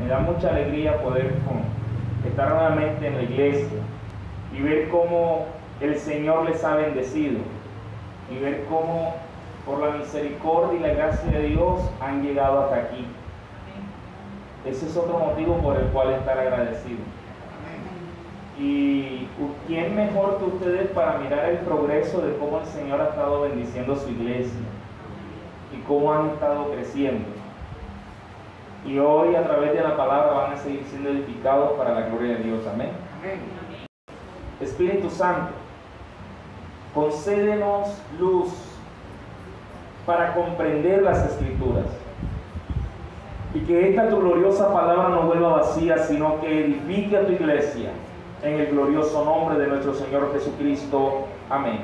da mucha alegría poder estar nuevamente en la iglesia y ver cómo el Señor les ha bendecido y ver cómo por la misericordia y la gracia de Dios han llegado hasta aquí. Ese es otro motivo por el cual estar agradecido. Y ¿quién mejor que ustedes para mirar el progreso de cómo el Señor ha estado bendiciendo su iglesia y cómo han estado creciendo? Y hoy a través de la palabra van a seguir siendo edificados para la gloria de Dios. Amén. Espíritu Santo, concédenos luz para comprender las Escrituras y que esta tu gloriosa palabra no vuelva vacía, sino que edifique a tu iglesia en el glorioso nombre de nuestro Señor Jesucristo. Amén.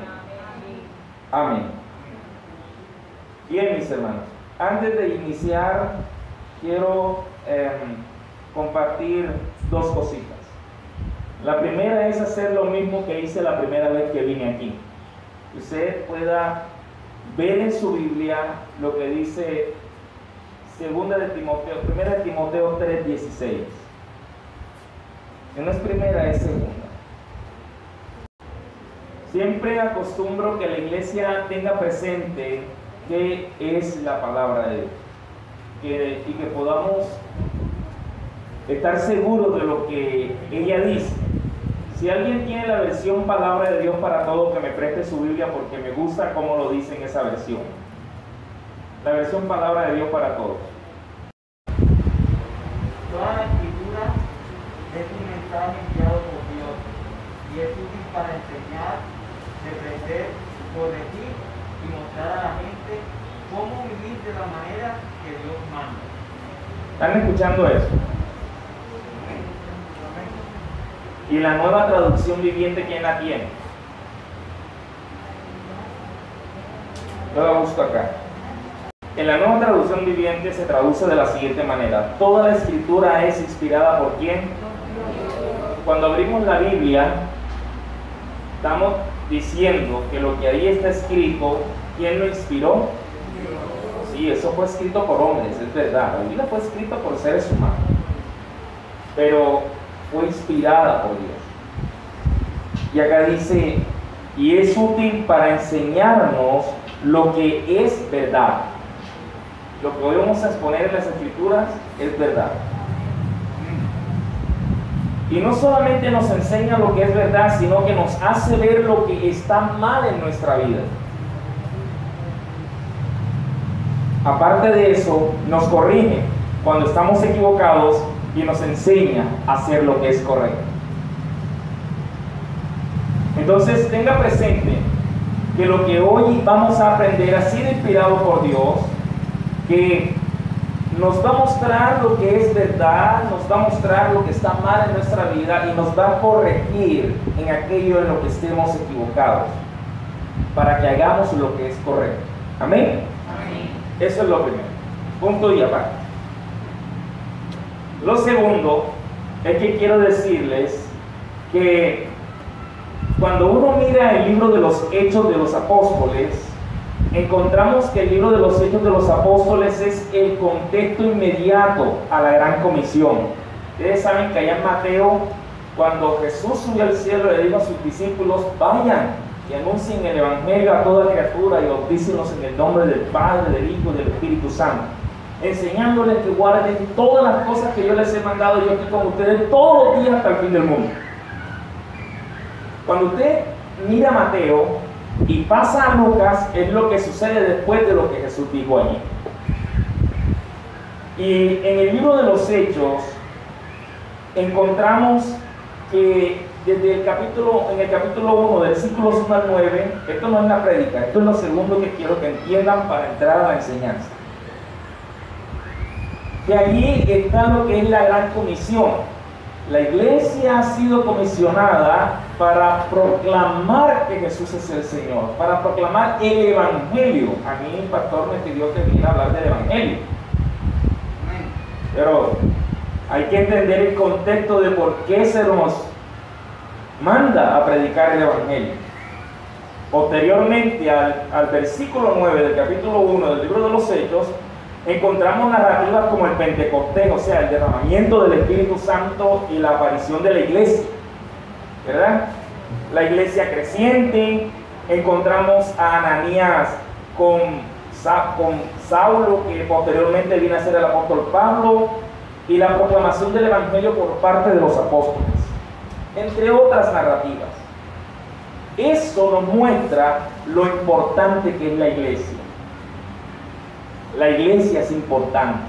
Amén. Bien, mis hermanos, antes de iniciar quiero compartir dos cositas. La primera es hacer lo mismo que hice la primera vez que vine aquí. Que usted pueda ver en su Biblia lo que dice 1 de Timoteo 3:16. Que no es primera, es segunda. Siempre acostumbro que la iglesia tenga presente qué es la palabra de Dios. Y que podamos estar seguros de lo que ella dice. Si alguien tiene la versión Palabra de Dios para Todos, que me preste su Biblia porque me gusta cómo lo dice en esa versión. La versión Palabra de Dios para Todos. Toda la escritura es un mensaje enviado por Dios y es útil para enseñar, reprender, corregir y mostrar a la gente cómo vivir de la manera que Dios manda. ¿Están escuchando eso? Y la nueva traducción viviente, ¿quién la tiene? Yo la busco acá. En la nueva traducción viviente se traduce de la siguiente manera: toda la escritura es inspirada por ¿quién? Cuando abrimos la Biblia, estamos diciendo que lo que ahí está escrito, ¿quién lo inspiró? Sí, eso fue escrito por hombres, es verdad. La Biblia fue escrita por seres humanos, pero fue inspirada por Dios. Y acá dice, y es útil para enseñarnos lo que es verdad. Lo que hoy vamos a exponer en las Escrituras es verdad. Y no solamente nos enseña lo que es verdad, sino que nos hace ver lo que está mal en nuestra vida. Aparte de eso, nos corrige cuando estamos equivocados y nos enseña a hacer lo que es correcto. Entonces, tenga presente que lo que hoy vamos a aprender ha sido inspirado por Dios, que nos va a mostrar lo que es verdad, nos va a mostrar lo que está mal en nuestra vida y nos va a corregir en aquello en lo que estemos equivocados, para que hagamos lo que es correcto. Amén. Amén. Eso es lo primero. Punto y aparte. Lo segundo es que quiero decirles que cuando uno mira el libro de los Hechos de los Apóstoles, encontramos que el libro de los Hechos de los Apóstoles es el contexto inmediato a la Gran Comisión. Ustedes saben que allá en Mateo, cuando Jesús subió al cielo, le dijo a sus discípulos: vayan y anuncien el Evangelio a toda criatura y bautícenlos en el nombre del Padre, del Hijo y del Espíritu Santo, enseñándoles que guarden todas las cosas que yo les he mandado yo aquí con ustedes todos los días hasta el fin del mundo. Cuando usted mira a Mateo y pasa a Lucas, es lo que sucede después de lo que Jesús dijo allí. Y en el libro de los Hechos encontramos que desde en el capítulo 1, del versículos 1 al 9, esto no es la prédica, esto es lo segundo que quiero que entiendan para entrar a la enseñanza. Que allí está lo que es la Gran Comisión. La iglesia ha sido comisionada para proclamar que Jesús es el Señor, para proclamar el Evangelio. A mí el pastor me pidió que viniera a hablar del Evangelio. Pero hay que entender el contexto de por qué se nos manda a predicar el Evangelio. Posteriormente al versículo 9 del capítulo 1 del libro de los Hechos, Encontramos narrativas como el Pentecostés, o sea, el derramamiento del Espíritu Santo y la aparición de la iglesia, ¿verdad? La iglesia creciente. Encontramos a Ananías con Saulo, que posteriormente viene a ser el apóstol Pablo, y la proclamación del Evangelio por parte de los apóstoles, entre otras narrativas. Eso nos muestra lo importante que es la iglesia. La iglesia es importante.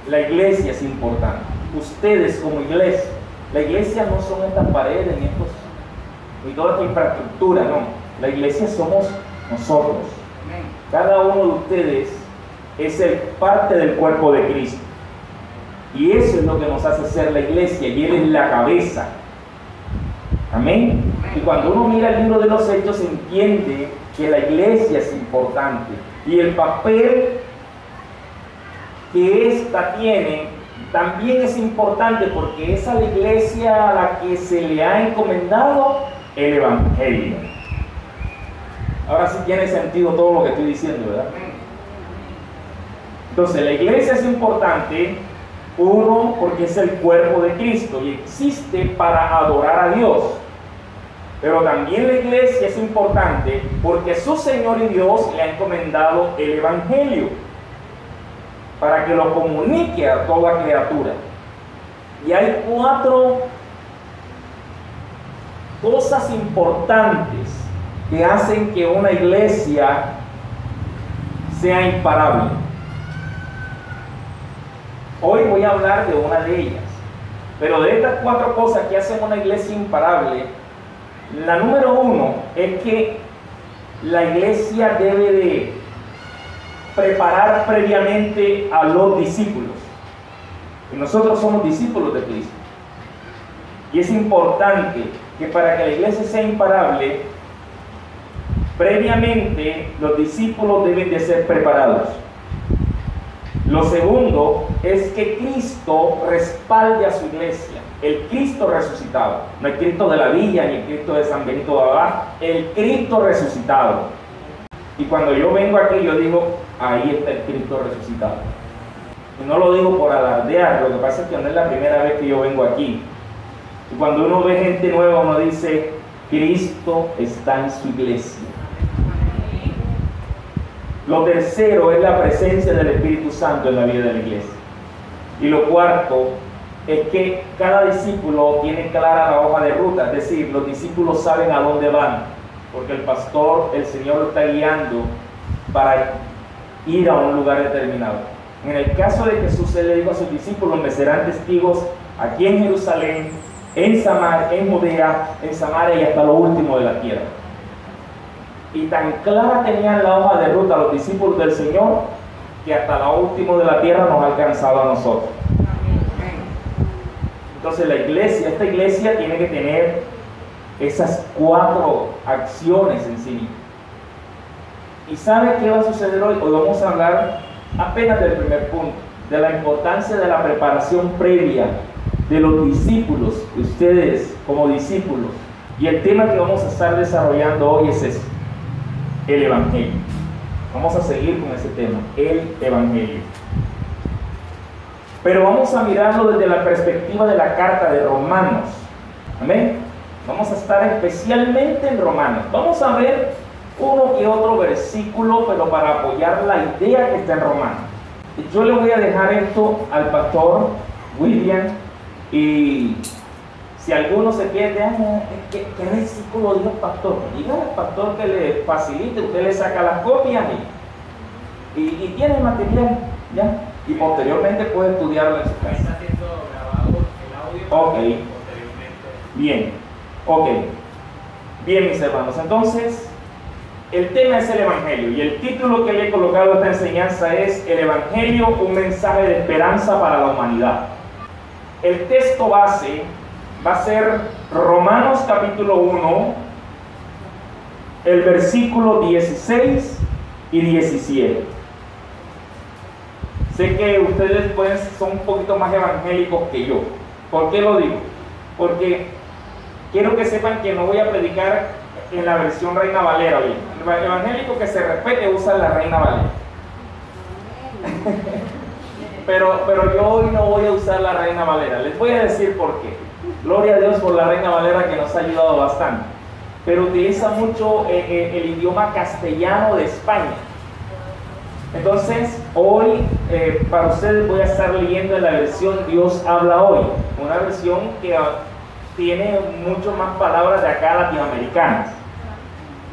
La iglesia es importante. Ustedes como iglesia, la iglesia no son estas paredes ni toda esta infraestructura, no. La iglesia somos nosotros. Cada uno de ustedes es parte del cuerpo de Cristo. Y eso es lo que nos hace ser la iglesia, y Él es la cabeza. Amén. Y cuando uno mira el libro de los Hechos, entiende que la iglesia es importante. Y el papel que ésta tiene también es importante, porque es a la iglesia a la que se le ha encomendado el Evangelio. Ahora sí tiene sentido todo lo que estoy diciendo, ¿verdad? Entonces, la iglesia es importante, uno, porque es el cuerpo de Cristo y existe para adorar a Dios. Pero también la iglesia es importante porque su Señor y Dios le ha encomendado el Evangelio para que lo comunique a toda criatura. Y hay 4 cosas importantes que hacen que una iglesia sea imparable. Hoy voy a hablar de una de ellas, pero de estas 4 cosas que hacen una iglesia imparable, la número 1 es que la iglesia debe de preparar previamente a los discípulos. Y nosotros somos discípulos de Cristo. Y es importante que para que la iglesia sea imparable, previamente los discípulos deben de ser preparados. Lo segundo es que Cristo respalde a su iglesia, el Cristo resucitado, no el Cristo de la villa ni el Cristo de San Benito de Abad, el Cristo resucitado. Y cuando yo vengo aquí, yo digo, ahí está el Cristo resucitado. Y no lo digo por alardear, lo que pasa es que no es la primera vez que yo vengo aquí. Y cuando uno ve gente nueva, uno dice, Cristo está en su iglesia. Lo tercero es la presencia del Espíritu Santo en la vida de la iglesia. Y lo cuarto es que cada discípulo tiene clara la hoja de ruta, es decir, los discípulos saben a dónde van, porque el pastor, el Señor lo está guiando para ir a un lugar determinado. En el caso de Jesús, Él le dijo a sus discípulos, me serán testigos aquí en Jerusalén, en Samaria, en Judea, en Samaria y hasta lo último de la tierra. Y tan clara tenían la hoja de ruta los discípulos del Señor, que hasta lo último de la tierra nos ha alcanzado a nosotros. Entonces la iglesia, esta iglesia tiene que tener esas 4 acciones en sí. ¿Y sabe qué va a suceder hoy? Hoy vamos a hablar apenas del primer punto, de la importancia de la preparación previa de los discípulos, de ustedes como discípulos. Y el tema que vamos a estar desarrollando hoy es ese, el Evangelio. Vamos a seguir con ese tema, el Evangelio. Pero vamos a mirarlo desde la perspectiva de la carta de Romanos. Amén. Vamos a estar especialmente en Romanos. Vamos a ver uno que otro versículo, pero para apoyar la idea que está en Romanos. Yo le voy a dejar esto al pastor William, y si alguno se pierde, ¿qué versículo dijo el pastor? Dígale al pastor que le facilite, usted le saca las copias y tiene el material, ¿ya? Y posteriormente puede estudiarlo en su casa. Está siendo grabado el audio. Ok. Posteriormente. Bien, ok. Bien, mis hermanos, entonces el tema es el Evangelio, y el título que le he colocado a esta enseñanza es El Evangelio, un mensaje de esperanza para la humanidad. El texto base va a ser Romanos capítulo 1, el versículo 16 y 17. Sé que ustedes pues son un poquito más evangélicos que yo. ¿Por qué lo digo? Porque quiero que sepan que no voy a predicar en la versión Reina Valera hoy. El evangélico que se respete usa la Reina Valera. Pero yo hoy no voy a usar la Reina Valera. Les voy a decir por qué. Gloria a Dios por la Reina Valera, que nos ha ayudado bastante. Pero utiliza mucho el idioma castellano de España. Entonces, hoy para ustedes voy a estar leyendo en la versión Dios habla hoy. Una versión que tiene mucho más palabras de acá latinoamericanas.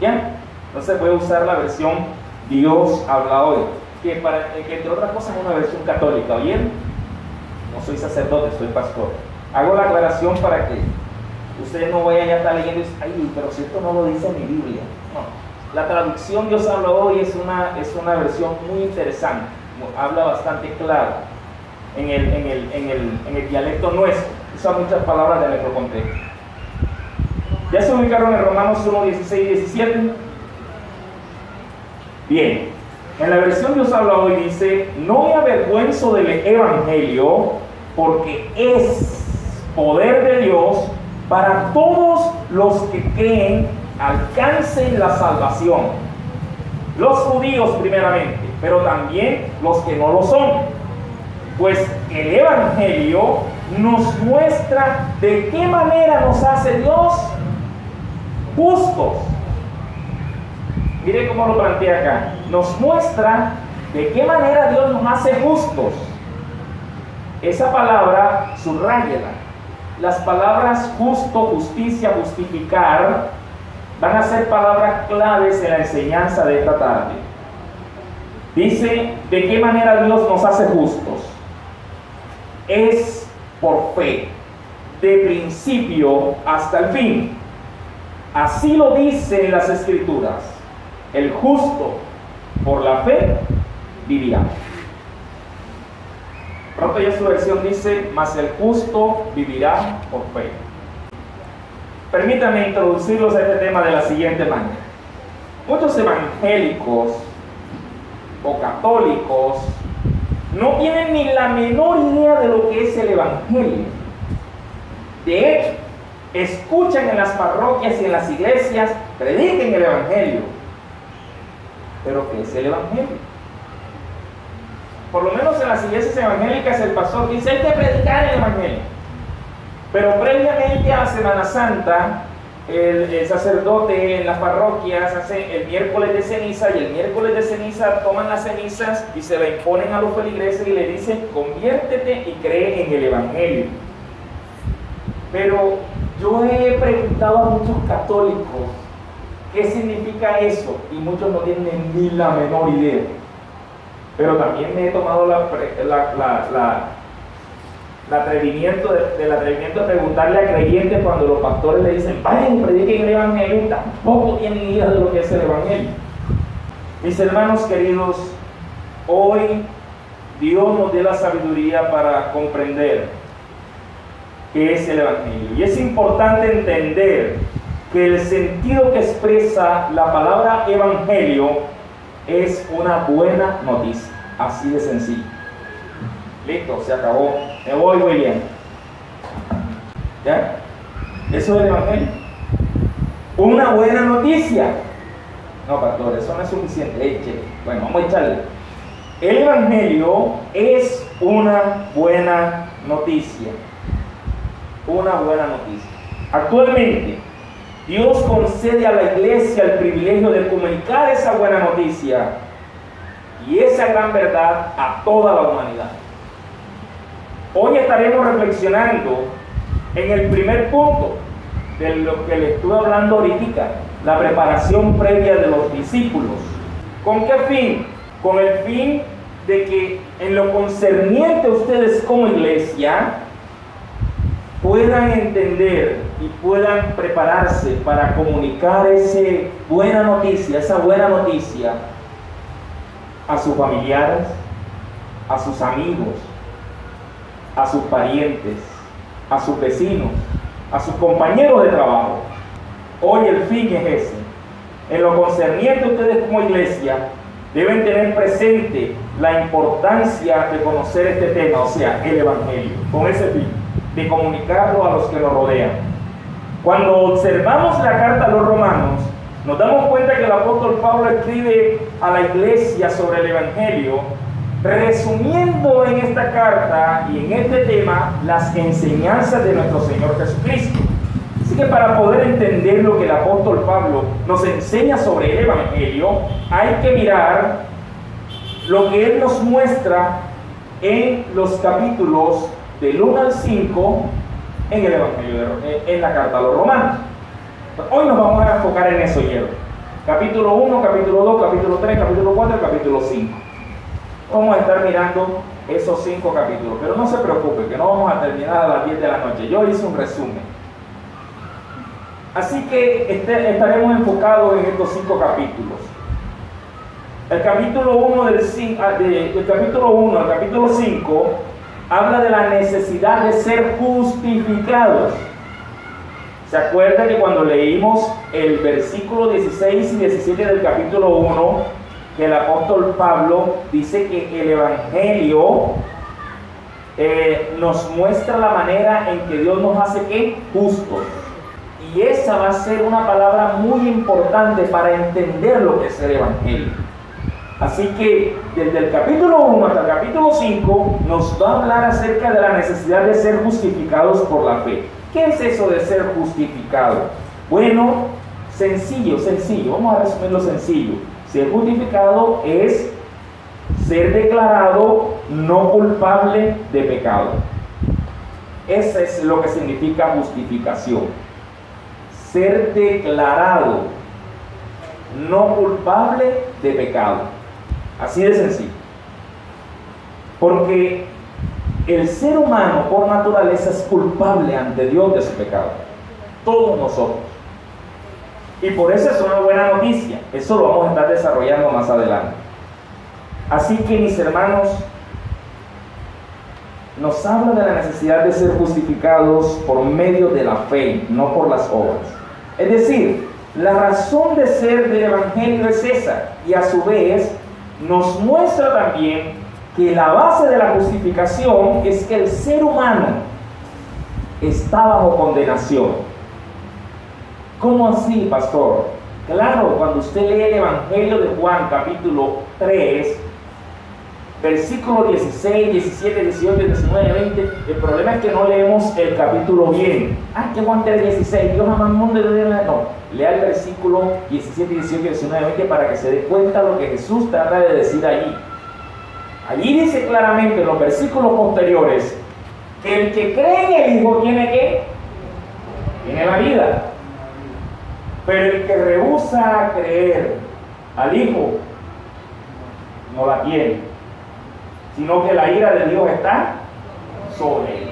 ¿Ya? Entonces voy a usar la versión Dios habla hoy. Que entre otras cosas es una versión católica. ¿Oyeron? No soy sacerdote, soy pastor. Hago la aclaración para que ustedes no vayan a estar leyendo y dicen, ay, pero si esto no lo dice mi Biblia. No. La traducción Dios habla hoy es una versión muy interesante. Habla bastante claro en el dialecto nuestro. Usa muchas palabras de nuestro contexto. ¿Ya se ubicaron en Romanos 1, 16 y 17? Bien. En la versión Dios habla hoy dice, no me avergüenzo del Evangelio, porque es poder de Dios para todos los que creen, alcancen la salvación. Los judíos primeramente, pero también los que no lo son. Pues el Evangelio nos muestra de qué manera nos hace Dios justos. Mire cómo lo plantea acá. Nos muestra de qué manera Dios nos hace justos. Esa palabra, subráyela. Las palabras justo, justicia, justificar van a ser palabras claves en la enseñanza de esta tarde. Dice, ¿de qué manera Dios nos hace justos? Es por fe, de principio hasta el fin. Así lo dicen las Escrituras. El justo por la fe vivirá. Pronto ya su versión dice, mas el justo vivirá por fe. Permítanme introducirlos a este tema de la siguiente manera. Muchos evangélicos o católicos no tienen ni la menor idea de lo que es el Evangelio. De hecho, escuchan en las parroquias y en las iglesias, prediquen el Evangelio. ¿Pero qué es el Evangelio? Por lo menos en las iglesias evangélicas el pastor dice, hay que predicar el Evangelio. Pero previamente a la Semana Santa, el sacerdote en las parroquias hace el miércoles de ceniza, y el miércoles de ceniza toman las cenizas y se la imponen a los feligreses y le dicen, conviértete y cree en el Evangelio. Pero yo he preguntado a muchos católicos qué significa eso, y muchos no tienen ni la menor idea. Pero también me he tomado el atrevimiento de preguntarle a creyentes cuando los pastores le dicen, vayan y prediquen el Evangelio, tampoco tienen idea de lo que es el Evangelio. Mis hermanos queridos, hoy Dios nos dé la sabiduría para comprender qué es el Evangelio. Y es importante entender que el sentido que expresa la palabra Evangelio es una buena noticia, así de sencillo. Listo, se acabó. Me voy muy bien. ¿Ya? Eso es el Evangelio. Una buena noticia. No, pastor, eso no es suficiente. Bueno, vamos a echarle. El Evangelio es una buena noticia. Una buena noticia. Actualmente, Dios concede a la iglesia el privilegio de comunicar esa buena noticia y esa gran verdad a toda la humanidad. Hoy estaremos reflexionando en el primer punto de lo que les estuve hablando ahorita, la preparación previa de los discípulos. ¿Con qué fin? Con el fin de que en lo concerniente a ustedes como iglesia puedan entender y puedan prepararse para comunicar esa buena noticia a sus familiares, a sus amigos, a sus parientes, a sus vecinos, a sus compañeros de trabajo. Hoy el fin es ese. En lo concerniente a ustedes como iglesia, deben tener presente la importancia de conocer este tema, o sea, el Evangelio, con ese fin, de comunicarlo a los que nos rodean. Cuando observamos la carta a los romanos, nos damos cuenta que el apóstol Pablo escribe a la iglesia sobre el Evangelio resumiendo en esta carta y en este tema las enseñanzas de nuestro Señor Jesucristo. Así que para poder entender lo que el apóstol Pablo nos enseña sobre el Evangelio, hay que mirar lo que él nos muestra en los capítulos del 1 al 5 en el Evangelio, en la carta a los Romanos. Hoy nos vamos a enfocar en eso, capítulo 1, capítulo 2, capítulo 3, capítulo 4 y capítulo 5. Vamos a estar mirando esos 5 capítulos, pero no se preocupe que no vamos a terminar a las 10 de la noche. Yo hice un resumen. Así que estaremos enfocados en estos 5 capítulos. El capítulo 1 del capítulo 1 al capítulo 5 habla de la necesidad de ser justificados. ¿Se acuerda que cuando leímos el versículo 16 y 17 del capítulo 1, que el apóstol Pablo dice que el Evangelio nos muestra la manera en que Dios nos hace ¿qué? Justos? Y esa va a ser una palabra muy importante para entender lo que es el Evangelio. Así que desde el capítulo 1 hasta el capítulo 5 nos va a hablar acerca de la necesidad de ser justificados por la fe. ¿Qué es eso de ser justificado? Bueno, sencillo. Vamos a resumirlo sencillo. Ser justificado es ser declarado no culpable de pecado. Eso es lo que significa justificación. Ser declarado no culpable de pecado. Así de sencillo. Porque el ser humano por naturaleza es culpable ante Dios de su pecado. Todos nosotros. Y por eso es una buena noticia. Eso lo vamos a estar desarrollando más adelante. Así que, mis hermanos, nos habla de la necesidad de ser justificados por medio de la fe, no por las obras. Es decir, la razón de ser del Evangelio es esa, y a su vez nos muestra también que la base de la justificación es que el ser humano está bajo condenación. ¿Cómo así, pastor? Claro, cuando usted lee el Evangelio de Juan, capítulo 3, versículos 16, 17, 18, 19, 20, el problema es que no leemos el capítulo bien. Que Juan 3, 16, Dios jamás mundo no. Lea el versículo 17, 18, 19, 20 para que se dé cuenta lo que Jesús trata de decir allí. Allí dice claramente en los versículos posteriores que el que cree en el Hijo tiene ¿qué? Tiene la vida. Pero el que rehúsa creer al Hijo no la tiene, sino que la ira de Dios está sobre él.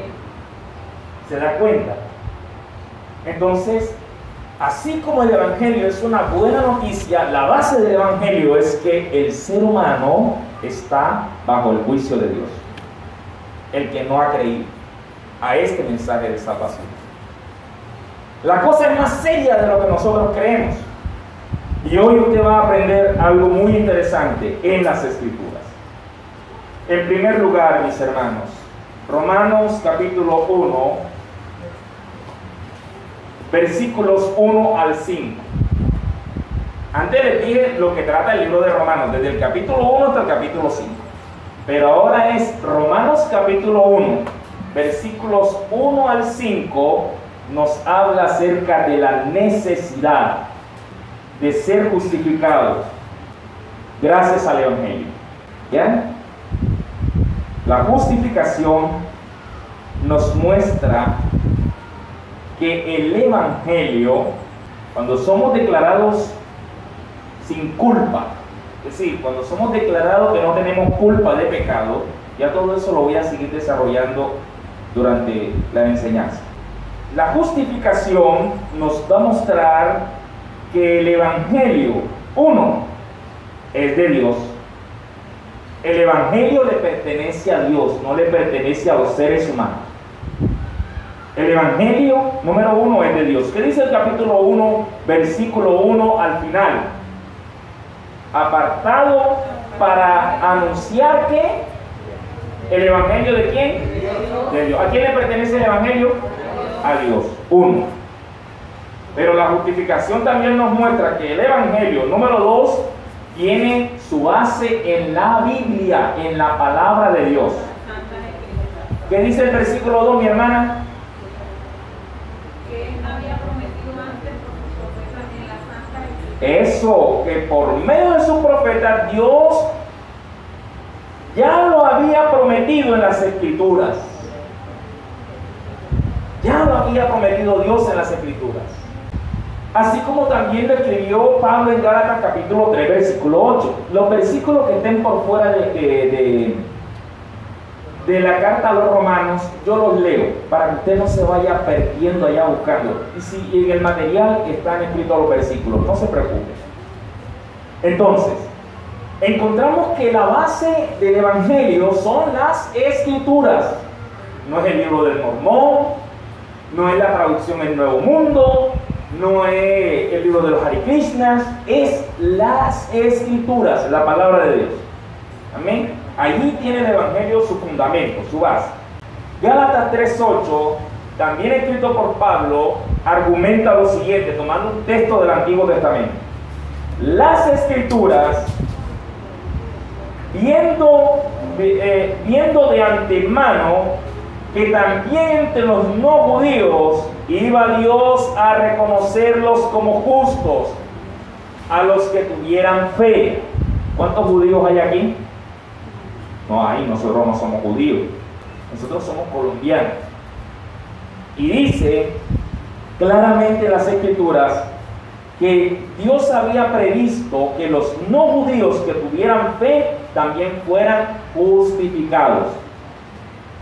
¿Se da cuenta? Entonces, así como el Evangelio es una buena noticia, la base del Evangelio es que el ser humano está bajo el juicio de Dios. El que no ha creído a este mensaje de salvación. La cosa es más seria de lo que nosotros creemos. Y hoy usted va a aprender algo muy interesante en las Escrituras. En primer lugar, mis hermanos, Romanos capítulo 1, versículos 1 al 5. Antes les dije lo que trata el libro de Romanos, desde el capítulo 1 hasta el capítulo 5. Pero ahora es Romanos capítulo 1, versículos 1 al 5, nos habla acerca de la necesidad de ser justificados gracias al Evangelio. ¿Ya? La justificación nos muestra que el Evangelio, cuando somos declarados sin culpa, es decir, cuando somos declarados que no tenemos culpa de pecado, ya todo eso lo voy a seguir desarrollando durante la enseñanza. La justificación nos va a mostrar que el Evangelio, uno, es de Dios. El Evangelio le pertenece a Dios, no le pertenece a los seres humanos. El Evangelio, número 1, es de Dios. ¿Qué dice el capítulo 1, versículo 1 al final? Apartado para anunciar que el Evangelio ¿de quién? De Dios. ¿A quién le pertenece el Evangelio? A Dios. 1. Pero la justificación también nos muestra que el Evangelio, número 2, tiene su base en la Biblia, en la palabra de Dios. ¿Qué dice el versículo 2, mi hermana? Que él había prometido antes por sus profetas en la Santa Escritura. Eso, que por medio de su profeta Dios ya lo había prometido en las Escrituras. Ya lo había prometido Dios en las Escrituras. Así como también lo escribió Pablo en Gálatas capítulo 3, versículo 8. Los versículos que estén por fuera de la carta a los romanos, yo los leo para que usted no se vaya perdiendo allá buscando. Y si en el material están escritos los versículos, no se preocupe. Entonces, encontramos que la base del Evangelio son las Escrituras. No es el libro del Mormón, no es la traducción en Nuevo Mundo, no es el libro de los Hare Krishnas, es las Escrituras, la palabra de Dios. Amén. Allí tiene el Evangelio su fundamento, su base. Gálatas 3:8, también escrito por Pablo, argumenta lo siguiente, tomando un texto del Antiguo Testamento. Las Escrituras, viendo de antemano que también entre los no judíos iba Dios a reconocerlos como justos a los que tuvieran fe. ¿Cuántos judíos hay aquí? No hay, nosotros no somos judíos, nosotros somos colombianos. Y dice claramente en las Escrituras que Dios había previsto que los no judíos que tuvieran fe también fueran justificados.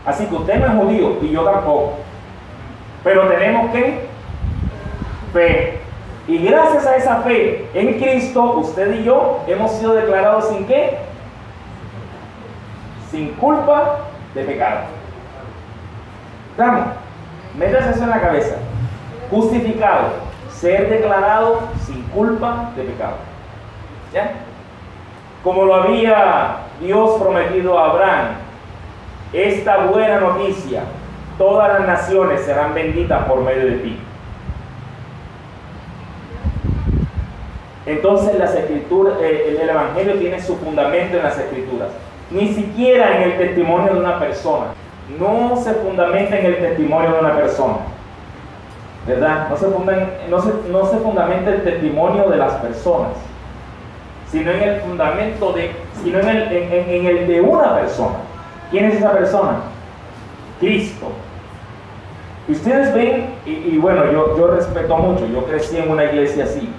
Así que usted no es judío y yo tampoco, pero tenemos que fe. Y gracias a esa fe en Cristo, usted y yo hemos sido declarados sin qué, sin culpa de pecado. Vamos, métase eso en la cabeza. Justificado, ser declarado sin culpa de pecado. ¿Ya? Como lo había Dios prometido a Abraham, esta buena noticia, todas las naciones serán benditas por medio de ti. Entonces las Escrituras, el Evangelio tiene su fundamento en las Escrituras. Ni siquiera en el testimonio de una persona. No se fundamenta en el testimonio de una persona, ¿verdad? No se fundamenta el testimonio de las personas, sino en el fundamento sino en el de una persona. ¿Quién es esa persona? Cristo. Y ustedes ven, y bueno, yo respeto mucho, yo crecí en una iglesia así.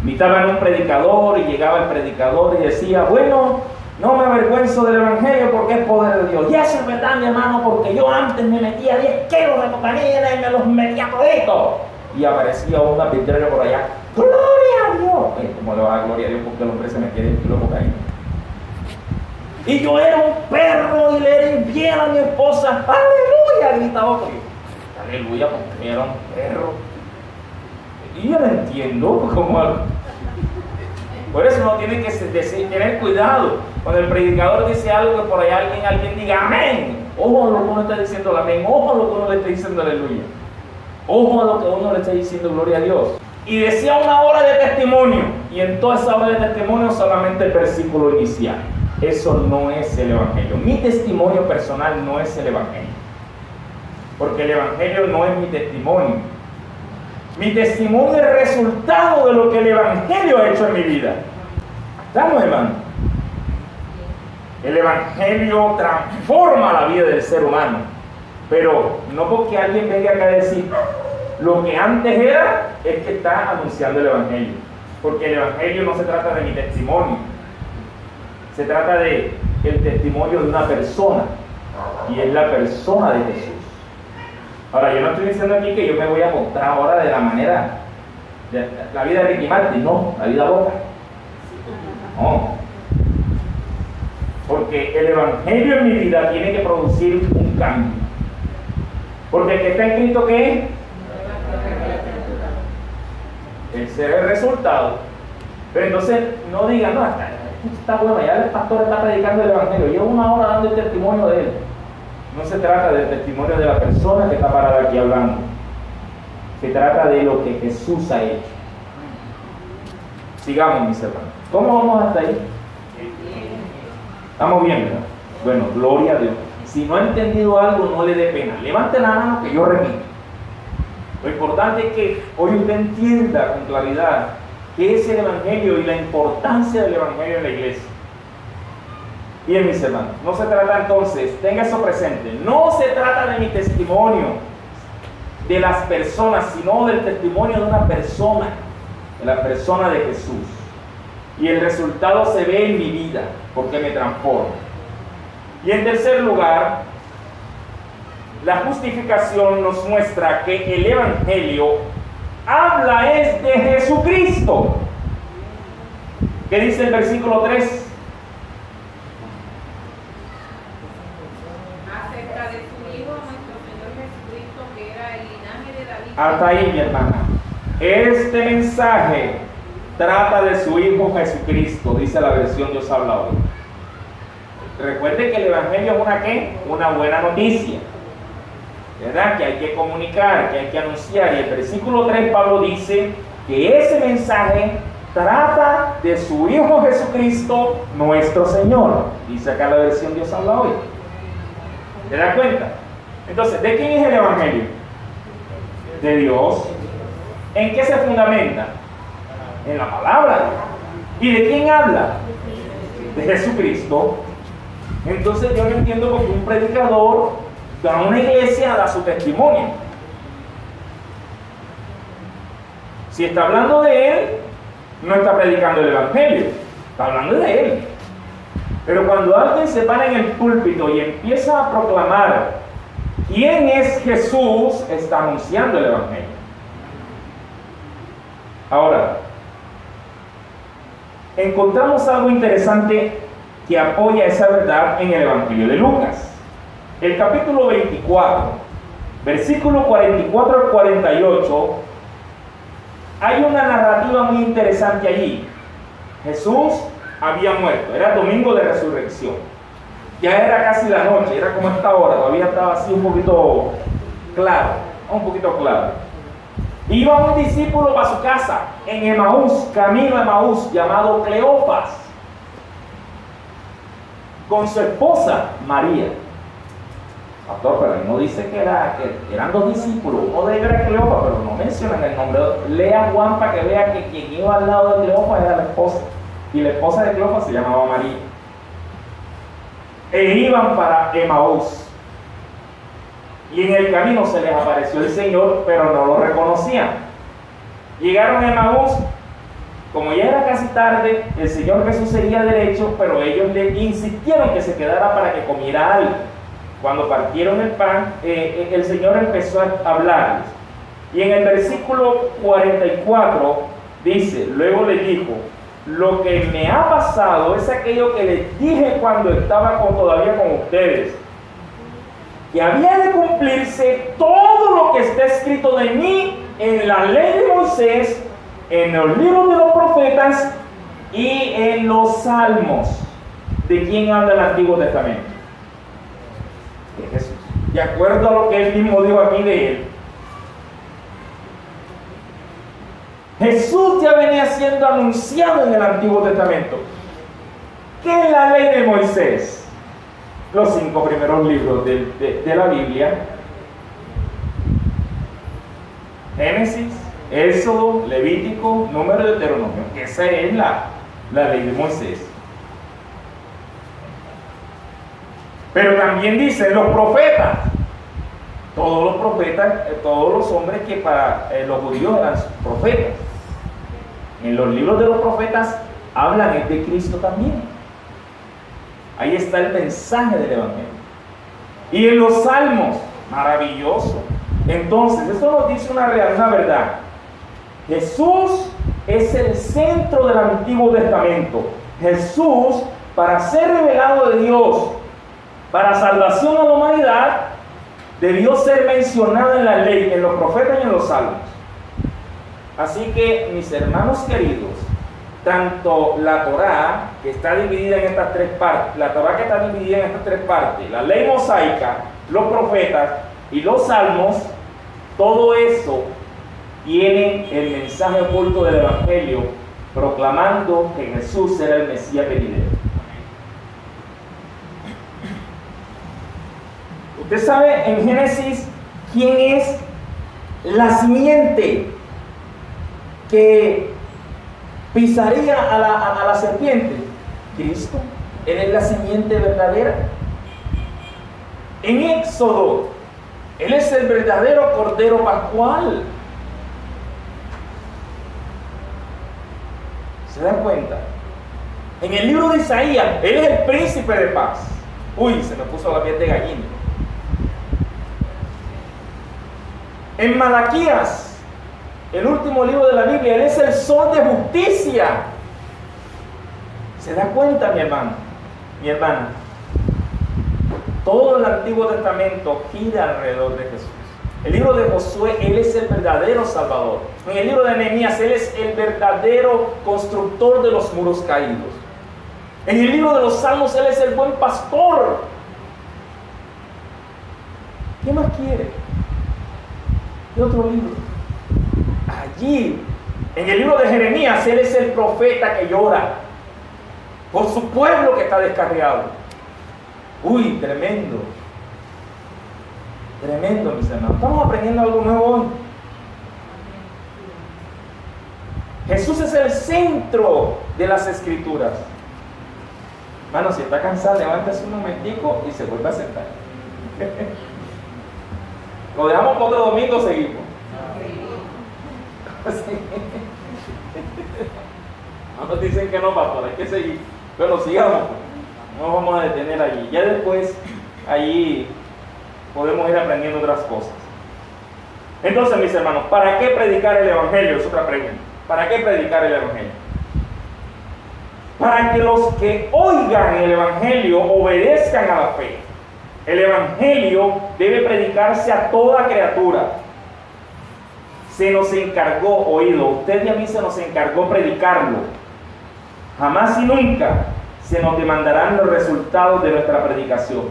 Invitaban a un predicador y llegaba el predicador y decía, bueno, no me avergüenzo del Evangelio porque es poder de Dios. Y eso es verdad, mi hermano, porque yo antes me metía 10 kilos de cocaína y me los metía toditos. Y aparecía un carpintero por allá, ¡gloria a Dios! ¿Cómo le va a dar gloria a Dios porque el hombre se metía 10 kilos de cocaína? Y yo era un perro y le era infiel a mi esposa. ¡Aleluya! Gritaba otro. Aleluya, porque era un perro. Y yo no entiendo cómo. Por eso uno tiene que tener cuidado. Cuando el predicador dice algo que por ahí alguien diga amén. Ojo a lo que uno está diciendo el amén. Ojo a lo que uno le está diciendo aleluya. Ojo a lo que uno le está diciendo gloria a Dios. Y decía una hora de testimonio. Y en toda esa hora de testimonio solamente el versículo inicial. Eso no es el Evangelio. Mi testimonio personal no es el Evangelio. Porque el Evangelio no es mi testimonio. Mi testimonio es el resultado de lo que el Evangelio ha hecho en mi vida. ¿Estamos, hermano? El Evangelio transforma la vida del ser humano. Pero no porque alguien venga acá a decir lo que antes era, es que está anunciando el Evangelio. Porque el Evangelio no se trata de mi testimonio. Se trata de el testimonio de una persona. Y es la persona de Jesús. Ahora, yo no estoy diciendo aquí que yo me voy a mostrar ahora de la manera de la vida de Ricky Martin, no, la vida loca. No. Porque el Evangelio en mi vida tiene que producir un cambio. Porque el que está escrito, ¿qué es? Ese es el resultado. Pero entonces no digan, no, está bueno, ya el pastor está predicando el Evangelio, lleva una hora dando el testimonio de él. No se trata del testimonio de la persona que está parada aquí hablando. Se trata de lo que Jesús ha hecho. Sigamos, mis hermanos. ¿Cómo vamos hasta ahí? ¿Estamos bien, verdad? Bueno, gloria a Dios. Si no ha entendido algo, no le dé pena. Levante la mano que yo repito. Lo importante es que hoy usted entienda con claridad qué es el Evangelio y la importancia del Evangelio en la iglesia. Bien, mis hermanos, no se trata entonces, tenga eso presente, no se trata de mi testimonio, de las personas, sino del testimonio de una persona, de la persona de Jesús. Y el resultado se ve en mi vida, porque me transforma. Y en tercer lugar, la justificación nos muestra que el Evangelio habla es de Jesucristo. ¿Qué dice el versículo 3? Acerca de su Hijo, nuestro Señor Jesucristo, que era el linaje de David. Hasta ahí, mi hermana. Este mensaje trata de su Hijo Jesucristo, dice la versión Dios habla hoy. Recuerde que el Evangelio es una ¿qué? Una buena noticia, ¿verdad? Que hay que comunicar, que hay que anunciar. Y el versículo 3 Pablo dice que ese mensaje trata de su Hijo Jesucristo, nuestro Señor. Dice acá la versión Dios habla hoy. ¿Te das cuenta? Entonces, ¿de quién es el Evangelio? De Dios. ¿En qué se fundamenta? En la palabra. ¿Y de quién habla? De Jesucristo. Entonces yo no entiendo por qué un predicador a una iglesia da su testimonio. Si está hablando de él, no está predicando el Evangelio, está hablando de él. Pero cuando alguien se para en el púlpito y empieza a proclamar quién es Jesús, está anunciando el Evangelio. Ahora, encontramos algo interesante que apoya esa verdad en el Evangelio de Lucas. El capítulo 24, versículo 44 al 48, hay una narrativa muy interesante allí. Jesús había muerto, era domingo de resurrección. Ya era casi la noche, era como esta hora, todavía estaba así un poquito claro. Iba un discípulo para su casa en Emaús, camino a Emaús, llamado Cleofas, con su esposa María. Pastor, pero no dice que eran dos discípulos. Uno de ellos era Cleofas, pero no mencionan el nombre. Lea Juan para que vea que quien iba al lado de Cleofas era la esposa. Y la esposa de Cleofas se llamaba María. E iban para Emaús. Y en el camino se les apareció el Señor, pero no lo reconocían. Llegaron a Emaús. Como ya era casi tarde, el Señor Jesús seguía derecho, pero ellos le insistieron que se quedara para que comiera algo. Cuando partieron el pan, el Señor empezó a hablarles. Y en el versículo 44 dice, luego le dijo, lo que me ha pasado es aquello que les dije cuando estaba todavía con ustedes, que había de cumplirse todo lo que está escrito de mí en la ley de Moisés, en los libros de los profetas y en los salmos. ¿De quién habla el Antiguo Testamento? De Jesús. De acuerdo a lo que él mismo dijo aquí de él. Jesús ya venía siendo anunciado en el Antiguo Testamento. ¿Qué es la ley de Moisés? Los 5 primeros libros de la Biblia. Génesis, Éxodo, Levítico, Número, Deuteronomio. Esa es la ley de Moisés. Pero también dicen los profetas. Todos los profetas, todos los hombres que para los judíos eran profetas. En los libros de los profetas hablan de Cristo también. Ahí está el mensaje del Evangelio. Y en los salmos, maravilloso. Entonces, esto nos dice una verdad. Jesús es el centro del Antiguo Testamento. Jesús, para ser revelado de Dios, para salvación a la humanidad, debió ser mencionado en la ley, en los profetas y en los salmos. Así que, mis hermanos queridos, tanto la Torá, que está dividida en estas tres partes, la ley mosaica, los profetas y los salmos, todo eso tiene el mensaje oculto del Evangelio, proclamando que Jesús era el Mesías venidero. Usted sabe en Génesis quién es la simiente que pisaría a la serpiente. Cristo. Él es la simiente verdadera. En Éxodo, Él es el verdadero Cordero Pascual. ¿Se dan cuenta? En el libro de Isaías, Él es el príncipe de paz. Uy, se me puso la piel de gallina. En Malaquías, el último libro de la Biblia, Él es el sol de justicia. ¿Se da cuenta, mi hermano? Mi hermana. Todo el Antiguo Testamento gira alrededor de Jesús. El libro de Josué, Él es el verdadero Salvador. En el libro de Nehemías, Él es el verdadero constructor de los muros caídos. En el libro de los Salmos, Él es el buen pastor. ¿Qué más quiere? ¿Qué otro libro? Allí, en el libro de Jeremías, Él es el profeta que llora por su pueblo que está descarriado. Uy, tremendo. Tremendo, mis hermanos. Estamos aprendiendo algo nuevo hoy. Jesús es el centro de las Escrituras. Hermano, si está cansado, levántese un momentico y se vuelve a sentar. Lo dejamos para otro domingo, seguimos. Sí. No nos dicen que no, pastor, hay que seguir. Pero sigamos, no nos vamos a detener allí. Ya después, allí podemos ir aprendiendo otras cosas. Entonces, mis hermanos, ¿para qué predicar el Evangelio? Es otra pregunta. ¿Para qué predicar el Evangelio? Para que los que oigan el Evangelio obedezcan a la fe. El Evangelio debe predicarse a toda criatura. Se nos encargó, oído, usted y a mí se nos encargó predicarlo. Jamás y nunca se nos demandarán los resultados de nuestra predicación.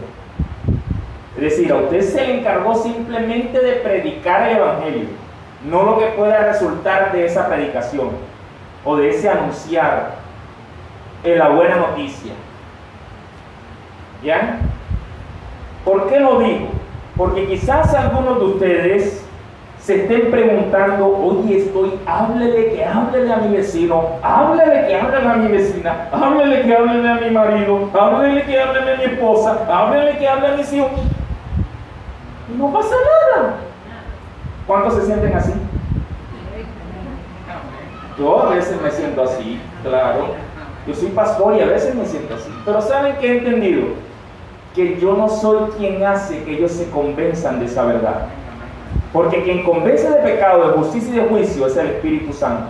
Es decir, a usted se le encargó simplemente de predicar el Evangelio, no lo que pueda resultar de esa predicación o de ese anunciar la buena noticia. ¿Ya? ¿Por qué lo digo? Porque quizás algunos de ustedes se estén preguntando, oye, háblele a mi vecino, háblele que háblele a mi vecina, háblele que háblele a mi marido, háblele que háblele a mi esposa, háblele que háblele a mis hijos. Y no pasa nada. ¿Cuántos se sienten así? Yo a veces me siento así, claro. Yo soy pastor y a veces me siento así. Pero ¿saben qué he entendido? Que yo no soy quien hace que ellos se convenzan de esa verdad. Porque quien convence de pecado, de justicia y de juicio es el Espíritu Santo.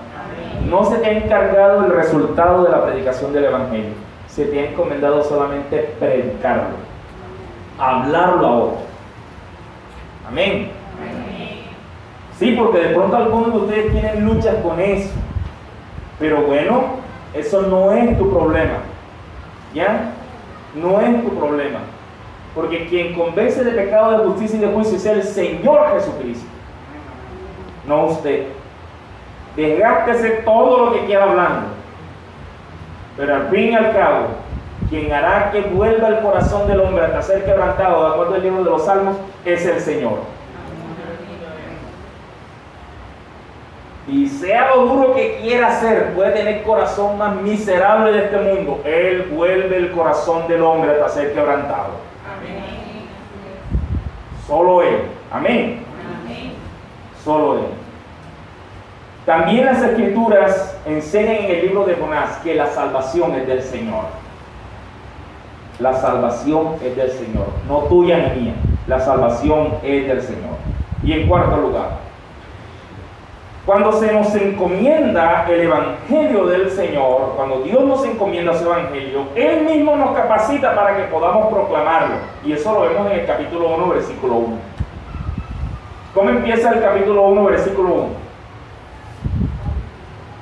No se te ha encargado el resultado de la predicación del Evangelio. Se te ha encomendado solamente predicarlo, hablarlo a otros. Amén. Sí, porque de pronto algunos de ustedes tienen luchas con eso. Pero bueno, eso no es tu problema. ¿Ya? No es tu problema. Porque quien convence de pecado, de justicia y de juicio es el Señor Jesucristo. No usted. Desgástese todo lo que quiera hablando. Pero al fin y al cabo, quien hará que vuelva el corazón del hombre hasta ser quebrantado, de acuerdo al libro de los Salmos, es el Señor. Y sea lo duro que quiera hacer, puede tener el corazón más miserable de este mundo, Él vuelve el corazón del hombre hasta ser quebrantado. Amén. Solo Él. Amén. Amén. Solo Él. También las Escrituras enseñan en el libro de Jonás que la salvación es del Señor. La salvación es del Señor, no tuya ni mía. La salvación es del Señor. Y en cuarto lugar, cuando se nos encomienda el Evangelio del Señor, cuando Dios nos encomienda su Evangelio, Él mismo nos capacita para que podamos proclamarlo. Y eso lo vemos en el capítulo 1, versículo 1. ¿Cómo empieza el capítulo 1, versículo 1?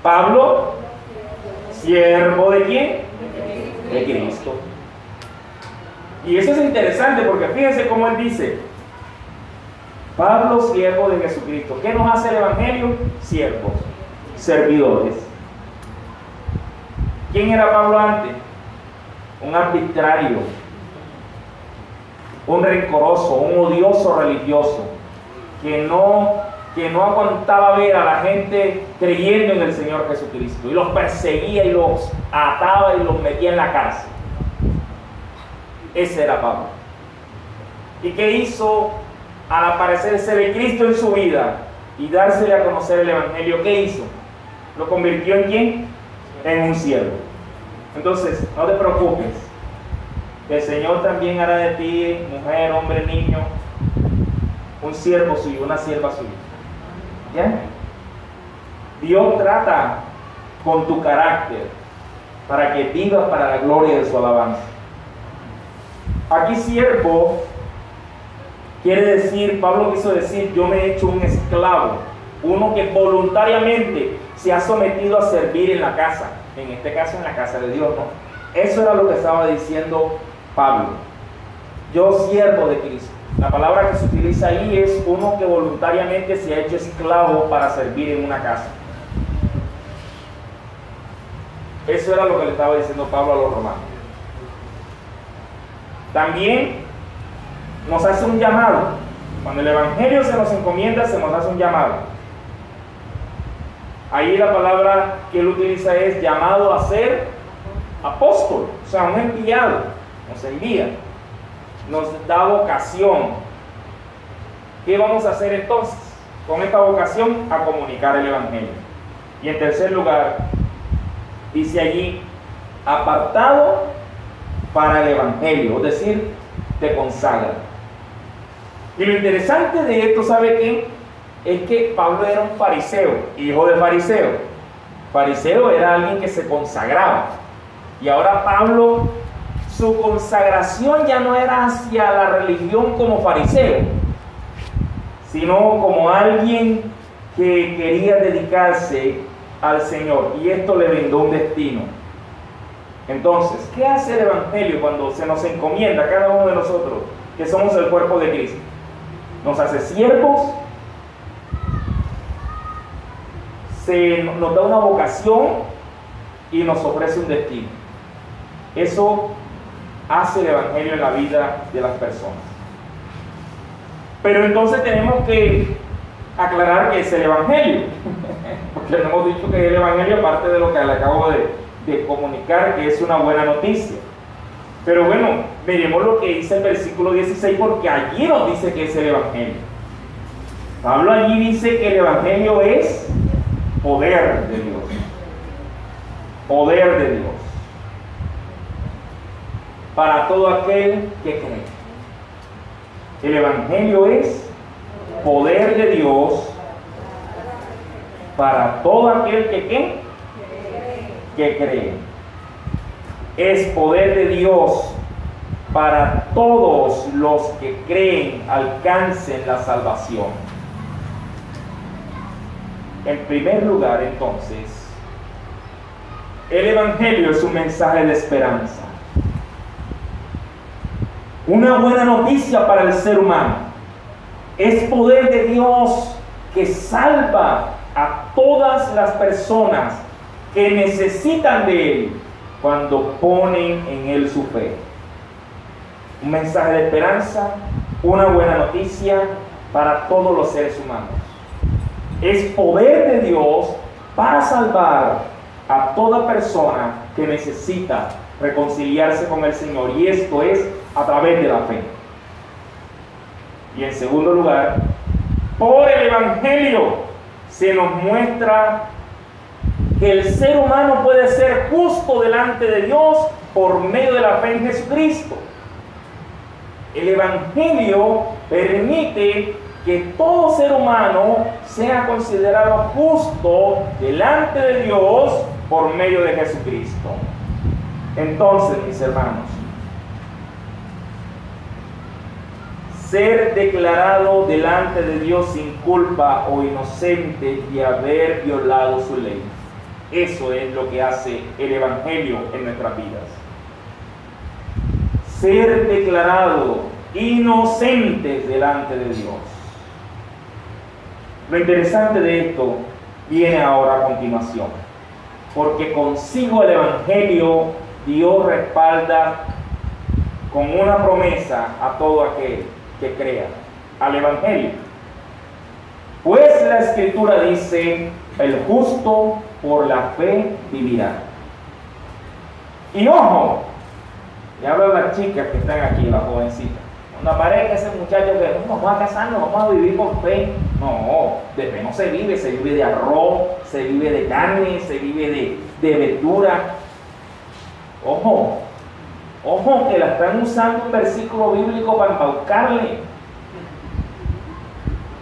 Pablo, siervo de ¿quién? De Cristo. Y eso es interesante porque fíjense cómo él dice: Pablo, siervo de Jesucristo. ¿Qué nos hace el Evangelio? Siervos, servidores. ¿Quién era Pablo antes? Un arbitrario. un rencoroso, un odioso religioso, que no aguantaba ver a la gente creyendo en el Señor Jesucristo, y los perseguía y los ataba y los metía en la cárcel. Ese era Pablo. ¿Y qué hizo al aparecerse de Cristo en su vida y dársele a conocer el Evangelio? ¿Qué hizo? ¿Lo convirtió en quién? En un siervo. Entonces, no te preocupes, que el Señor también hará de ti, mujer, hombre, niño, un siervo suyo, una sierva suya. ¿Ya? Dios trata con tu carácter para que vivas para la gloria de su alabanza. Aquí siervo quiere decir, Pablo quiso decir, yo me he hecho un esclavo, uno que voluntariamente se ha sometido a servir en la casa, en este caso en la casa de Dios, ¿no? Eso era lo que estaba diciendo Pablo. Yo siervo de Cristo. La palabra que se utiliza ahí es uno que voluntariamente se ha hecho esclavo para servir en una casa. Eso era lo que le estaba diciendo Pablo a los romanos. También nos hace un llamado. Cuando el Evangelio se nos encomienda, se nos hace un llamado. Ahí la palabra que él utiliza es llamado a ser apóstol, o sea, un enviado. Nos envía, nos da vocación. ¿Qué vamos a hacer entonces con esta vocación? A comunicar el Evangelio. Y en tercer lugar, dice allí, apartado para el Evangelio, es decir, te consagra. Y lo interesante de esto, ¿sabe qué? Es que Pablo era un fariseo, hijo de fariseo. Fariseo era alguien que se consagraba. Y ahora Pablo, su consagración ya no era hacia la religión como fariseo, sino como alguien que quería dedicarse al Señor. Y esto le brindó un destino. Entonces, ¿qué hace el Evangelio cuando se nos encomienda a cada uno de nosotros, que somos el cuerpo de Cristo? Nos hace siervos, nos da una vocación y nos ofrece un destino. Eso hace el Evangelio en la vida de las personas. Pero entonces tenemos que aclarar qué es el Evangelio, porque no hemos dicho que es el Evangelio, aparte de lo que le acabo de comunicar, que es una buena noticia. Pero bueno, veremos lo que dice el versículo 16, porque allí nos dice que es el Evangelio. Pablo allí dice que el Evangelio es poder de Dios. Poder de Dios. Para todo aquel que cree. El Evangelio es poder de Dios para todo aquel que cree. Es poder de Dios para todos los que creen, alcancen la salvación. En primer lugar, entonces, el Evangelio es un mensaje de esperanza. Una buena noticia para el ser humano. Es poder de Dios que salva a todas las personas que necesitan de Él cuando ponen en Él su fe. Un mensaje de esperanza, una buena noticia para todos los seres humanos. Es poder de Dios para salvar a toda persona que necesita reconciliarse con el Señor, y esto es a través de la fe. Y en segundo lugar, por el Evangelio se nos muestra que el ser humano puede ser justo delante de Dios por medio de la fe en Jesucristo. El Evangelio permite que todo ser humano sea considerado justo delante de Dios por medio de Jesucristo. Entonces, mis hermanos, ser declarado delante de Dios sin culpa o inocente de haber violado su ley. Eso es lo que hace el Evangelio en nuestras vidas. Ser declarado inocentes delante de Dios. Lo interesante de esto viene ahora a continuación, porque consigo el Evangelio Dios respalda con una promesa a todo aquel que crea, al Evangelio. Pues la Escritura dice, el justo por la fe vivirá. Y ojo, le hablo a las chicas que están aquí, las jovencitas. Cuando aparezca ese muchacho que vamos a casarnos, vamos a vivir por fe. No, de fe no se vive de arroz, se vive de carne, se vive de verdura. Ojo, ojo, que la están usando un versículo bíblico para embaucarle.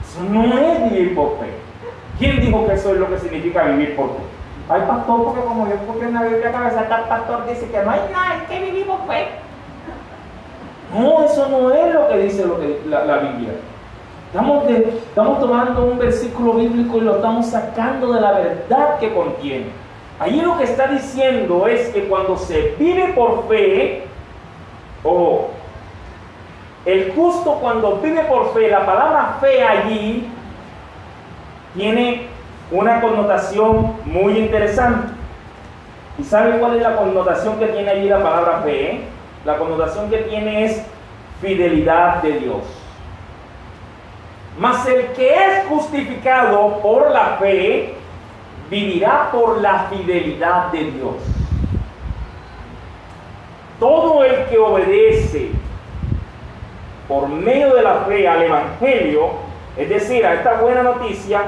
Eso no es vivir por fe. ¿Quién dijo que eso es lo que significa vivir por fe? Ay, pastor, porque como yo escuché en la Biblia cabeza, el pastor dice que no hay nada, es que vivimos fe. No, eso no es lo que dice la Biblia. Estamos tomando un versículo bíblico y lo estamos sacando de la verdad que contiene. Allí lo que está diciendo es que cuando se vive por fe, ojo, el justo cuando vive por fe, la palabra fe allí tiene una connotación muy interesante. ¿Y sabe cuál es la connotación que tiene allí la palabra fe? La connotación que tiene es fidelidad de Dios. Mas el que es justificado por la fe, vivirá por la fidelidad de Dios. Todo el que obedece por medio de la fe al Evangelio, es decir, a esta buena noticia,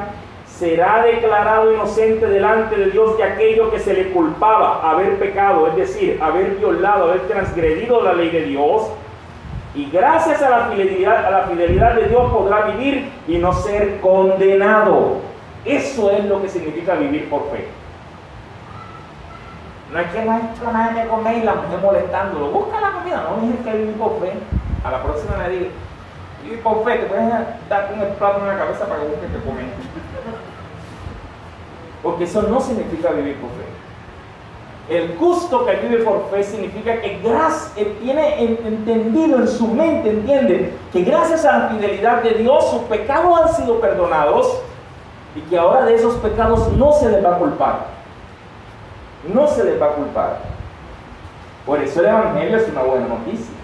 será declarado inocente delante de Dios de aquello que se le culpaba, haber pecado, es decir, haber violado, haber transgredido la ley de Dios, y gracias a la fidelidad de Dios podrá vivir y no ser condenado. Eso es lo que significa vivir por fe. No es que no hay nada de comer y la mujer molestándolo. Busca la comida, no es que vivir por fe. A la próxima le digo, vivir por fe, te puedes dar con el plato en la cabeza para que busques que comer. Porque eso no significa vivir por fe. El justo que vive por fe significa que tiene entendido en su mente, entiende que gracias a la fidelidad de Dios sus pecados han sido perdonados y que ahora de esos pecados no se les va a culpar. No se les va a culpar. Por eso el Evangelio es una buena noticia.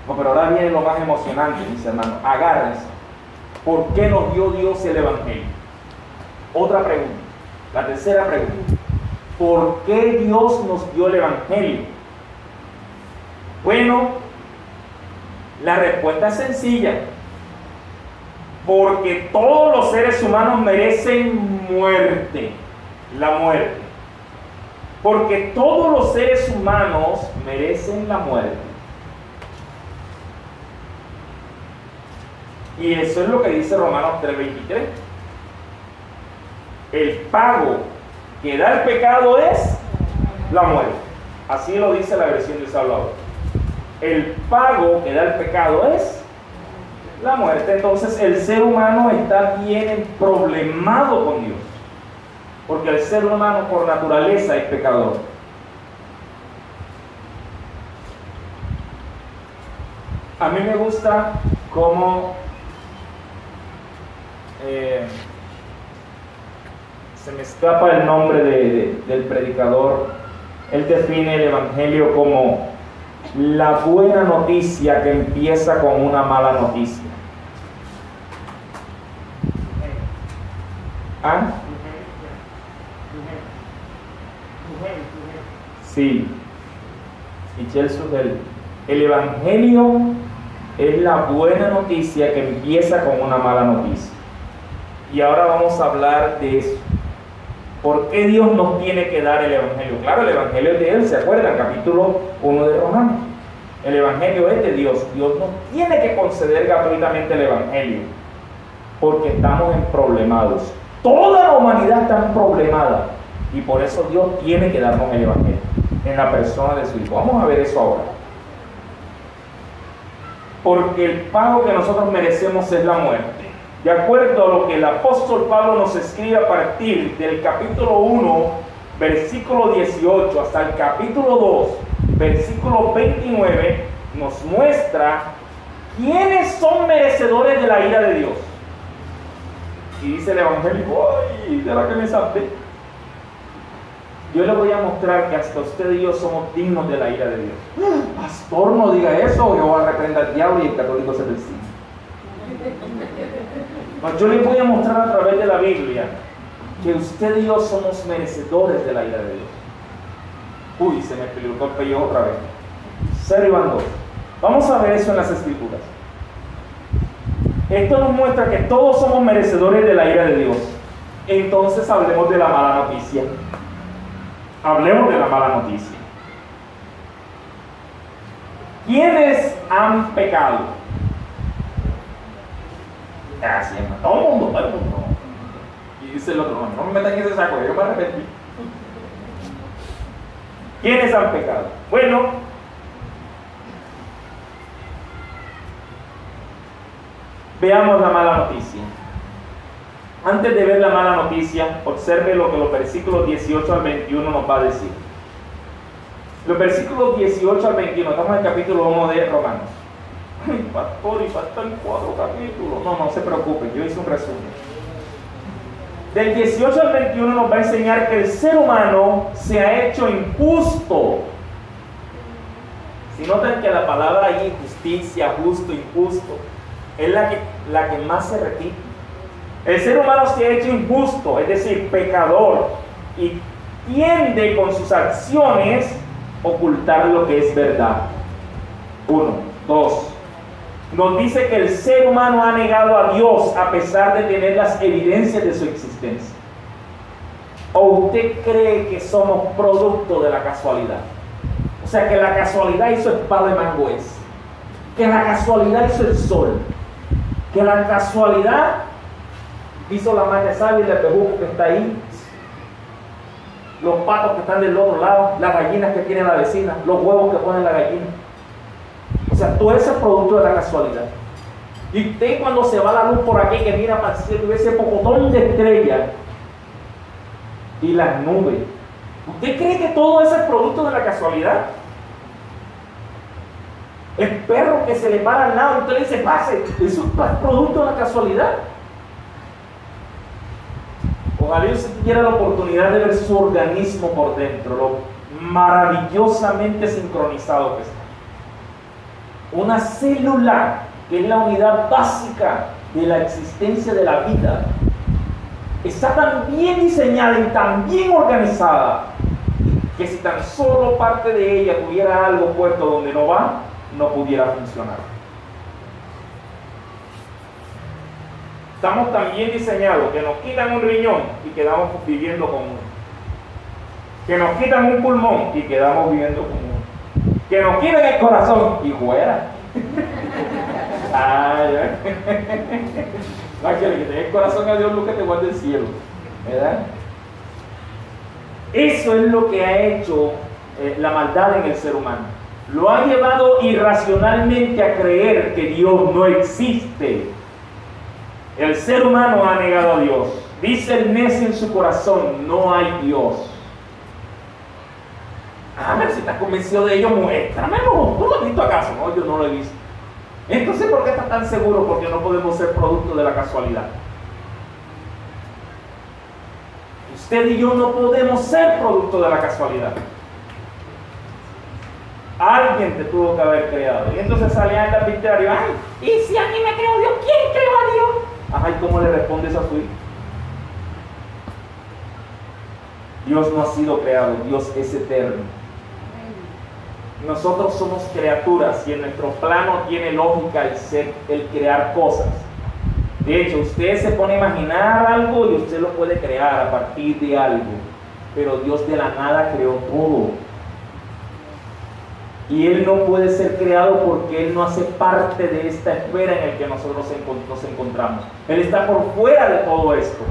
No, pero ahora viene lo más emocionante, mis hermanos. Agárrense. ¿Por qué nos dio Dios el Evangelio? Otra pregunta. La tercera pregunta. ¿Por qué Dios nos dio el Evangelio? Bueno, la respuesta es sencilla. Porque todos los seres humanos merecen muerte. La muerte. Porque todos los seres humanos merecen la muerte. Y eso es lo que dice Romanos 3:23. El pago que da el pecado es la muerte. Así lo dice la versión de Salvador. El pago que da el pecado es la muerte. Entonces el ser humano está bien problemado con Dios. Porque el ser humano por naturaleza es pecador. A mí me gusta cómo se me escapa el nombre del predicador. Él define el Evangelio como la buena noticia que empieza con una mala noticia. ¿Ah? Sí, Michel Sugel. El Evangelio es la buena noticia que empieza con una mala noticia. Y ahora vamos a hablar de eso. ¿Por qué Dios nos tiene que dar el Evangelio? Claro, el Evangelio es de Él, ¿se acuerdan? Capítulo 1 de Romanos. El Evangelio es de Dios. Dios nos tiene que conceder gratuitamente el Evangelio. Porque estamos emproblemados. Toda la humanidad está emproblemada. Y por eso Dios tiene que darnos el Evangelio. En la persona de su Hijo. Vamos a ver eso ahora. Porque el pago que nosotros merecemos es la muerte. De acuerdo a lo que el apóstol Pablo nos escribe a partir del capítulo 1, versículo 18, hasta el capítulo 2, versículo 29, nos muestra quiénes son merecedores de la ira de Dios. Y dice el Evangelio, ¡ay, de la que me salté! yo le voy a mostrar que hasta usted y yo somos dignos de la ira de Dios. Pastor, no diga eso, yo voy a reprender al diablo y el católico se resigne. No, yo le voy a mostrar a través de la Biblia que usted y yo somos merecedores de la ira de Dios. Uy, se me peligró el pellejo otra vez. 0 y van 2. Vamos a ver eso en las Escrituras. Esto nos muestra que todos somos merecedores de la ira de Dios. Entonces hablemos de la mala noticia. Hablemos de la mala noticia. ¿Quiénes han pecado? Así es, todo el mundo, todo el mundo. Y dice el otro, no me metan en ese saco, yo me arrepentí. ¿Quiénes han pecado? Bueno, veamos la mala noticia. Antes de ver la mala noticia, observe lo que los versículos 18 al 21 nos va a decir. Los versículos 18 al 21, estamos en el capítulo 1 de Romanos. Ay, pastor, y faltan 4 capítulos. No se preocupen, yo hice un resumen. Del 18 al 21 nos va a enseñar que el ser humano se ha hecho injusto. Si notan que la palabra ahí, justicia, justo, injusto, es la que más se repite. El ser humano se ha hecho injusto, es decir, pecador, y tiende con sus acciones ocultar lo que es verdad. 1, 2. Nos dice que el ser humano ha negado a Dios a pesar de tener las evidencias de su existencia. ¿O usted cree que somos producto de la casualidad? O sea, que la casualidad hizo el palo de mango ese, que la casualidad hizo el sol, que la casualidad hizo la mar de sal y el bejuco que está ahí, los patos que están del otro lado, las gallinas que tiene la vecina, los huevos que pone la gallina. O sea, todo eso es producto de la casualidad. Y usted, cuando se va la luz por aquí, que mira para el cielo y ve ese pocotón de estrellas y las nubes, ¿usted cree que todo eso es producto de la casualidad? El perro que se le para al lado y usted le dice pase, ¿eso es producto de la casualidad? Ojalá usted tuviera la oportunidad de ver su organismo por dentro, lo maravillosamente sincronizado que está. Una célula, que es la unidad básica de la existencia de la vida, está tan bien diseñada y tan bien organizada que si tan solo parte de ella tuviera algo puesto donde no va, no pudiera funcionar. Estamos tan bien diseñados que nos quitan un riñón y quedamos viviendo con uno. Que nos quitan un pulmón y quedamos viviendo con uno. Que nos quitan el corazón y fuera. Que le quiten el corazón a Dios, lo que te guarde el cielo, ¿verdad? Eso es lo que ha hecho la maldad en el ser humano. Lo ha llevado irracionalmente a creer que Dios no existe. El ser humano ha negado a Dios. Dice el necio en su corazón, no hay Dios. Pero si estás convencido de ello, muéstramelo. ¿Tú lo has visto acaso? No, yo no lo he visto. Entonces, ¿por qué estás tan seguro? Porque no podemos ser producto de la casualidad. Usted y yo no podemos ser producto de la casualidad. Alguien te tuvo que haber creado. Y entonces salía el arbitrario, ay, ¿y si a mí me creó Dios? ¿Quién creó a Dios? Ajá, ¿y cómo le respondes a su hijo? Dios no ha sido creado, Dios es eterno. Nosotros somos criaturas y en nuestro plano tiene lógica el crear cosas. De hecho, usted se pone a imaginar algo y usted lo puede crear a partir de algo. Pero Dios de la nada creó todo. Y Él no puede ser creado porque Él no hace parte de esta esfera en la que nosotros nos encontramos. Él está por fuera de todo esto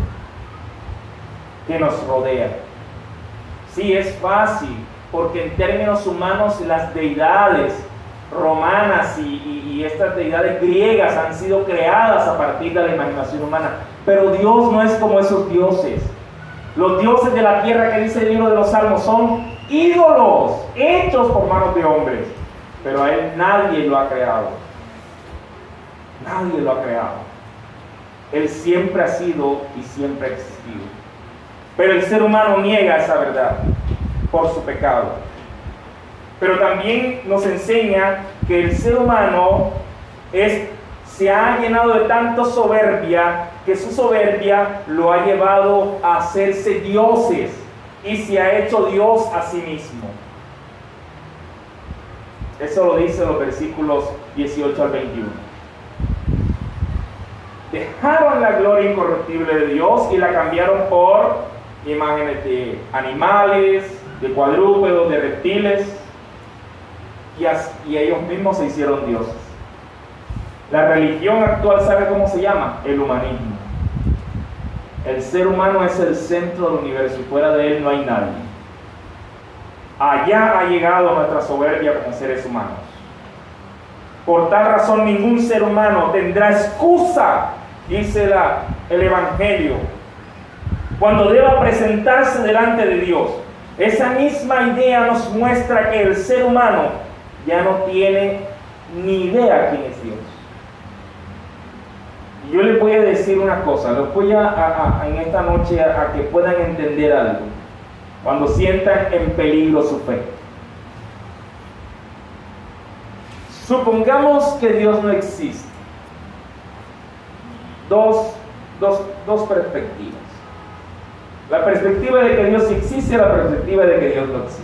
que nos rodea. Sí, es fácil, porque en términos humanos las deidades romanas y estas deidades griegas han sido creadas a partir de la imaginación humana. Pero Dios no es como esos dioses. Los dioses de la tierra que dice el libro de los Salmos son ídolos hechos por manos de hombres, pero a Él nadie lo ha creado. Nadie lo ha creado. Él siempre ha sido y siempre ha existido. Pero el ser humano niega esa verdad. por su pecado. Pero también nos enseña que el ser humano se ha llenado de tanta soberbia que su soberbia lo ha llevado a hacerse dioses y se ha hecho Dios a sí mismo. Eso lo dice los versículos 18 al 21. Dejaron la gloria incorruptible de Dios y la cambiaron por imágenes de animales, de cuadrúpedos, de reptiles, y ellos mismos se hicieron dioses. La religión actual, ¿sabe cómo se llama? El humanismo. El ser humano es el centro del universo y fuera de él no hay nadie. Allá ha llegado nuestra soberbia como seres humanos. Por tal razón ningún ser humano tendrá excusa, dice el Evangelio, cuando deba presentarse delante de Dios. Esa misma idea nos muestra que el ser humano ya no tiene ni idea quién es Dios. Y yo les voy a decir una cosa, les voy en esta noche a que puedan entender algo, cuando sientan en peligro su fe. Supongamos que Dios no existe. Dos perspectivas. La perspectiva de que Dios existe y la perspectiva de que Dios no existe.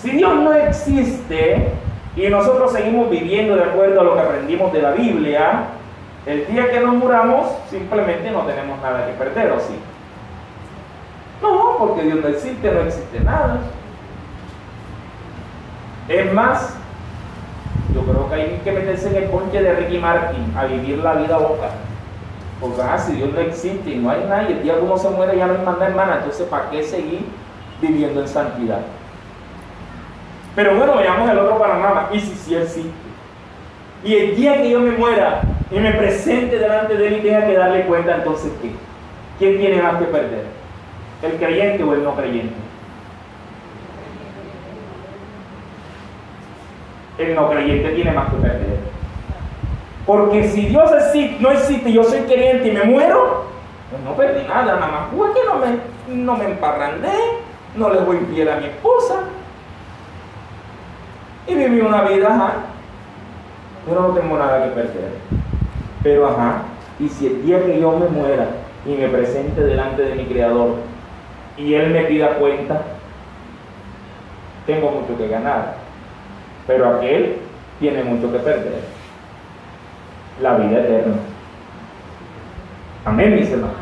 Si Dios no existe y nosotros seguimos viviendo de acuerdo a lo que aprendimos de la Biblia, el día que nos muramos simplemente no tenemos nada que perder, ¿o sí? No, porque Dios no existe nada. Es más, yo creo que hay que meterse en el ponche de Ricky Martin a vivir la vida loca. Porque si Dios no existe y no hay nadie, el día que uno se muere ya no hay más nada, hermana. Entonces, ¿para qué seguir viviendo en santidad? Pero bueno, veamos el otro panorama. ¿Y si sí existe? Y el día que yo me muera y me presente delante de él y tenga que darle cuenta, entonces ¿qué? ¿Quién tiene más que perder? ¿El creyente o el no creyente? El no creyente tiene más que perder. Porque si Dios no existe y yo soy creyente y me muero, pues no perdí nada, nada más fue que no me emparrandé, no le voy infiel a mi esposa y viví una vida, pero no tengo nada que perder. Pero y si el día que yo me muera y me presente delante de mi Creador y Él me pida cuenta, tengo mucho que ganar, pero aquel tiene mucho que perder: la vida eterna. Amén, mis hermanos.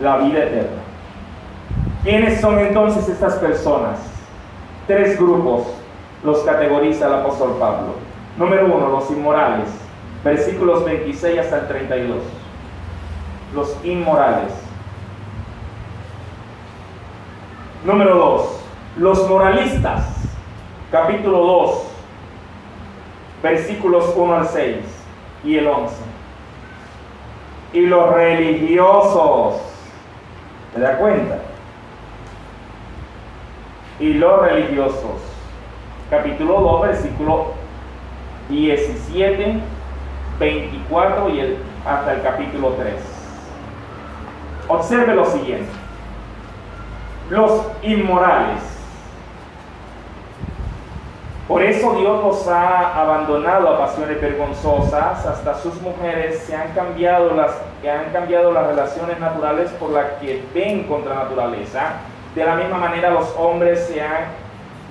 La vida eterna. ¿Quiénes son entonces estas personas? 3 grupos los categoriza el apóstol Pablo. Número 1, los inmorales, versículos 26 hasta el 32. Los inmorales. Número 2, los moralistas, capítulo 2, versículos 1 al 6 y el 11. Y los religiosos, ¿se da cuenta? Y los religiosos, capítulo 2, versículo 17, 24 y hasta el capítulo 3. Observe lo siguiente: los inmorales. Por eso Dios los ha abandonado a pasiones vergonzosas. Hasta sus mujeres se han cambiado las relaciones naturales por las que ven contra naturaleza. De la misma manera, los hombres se han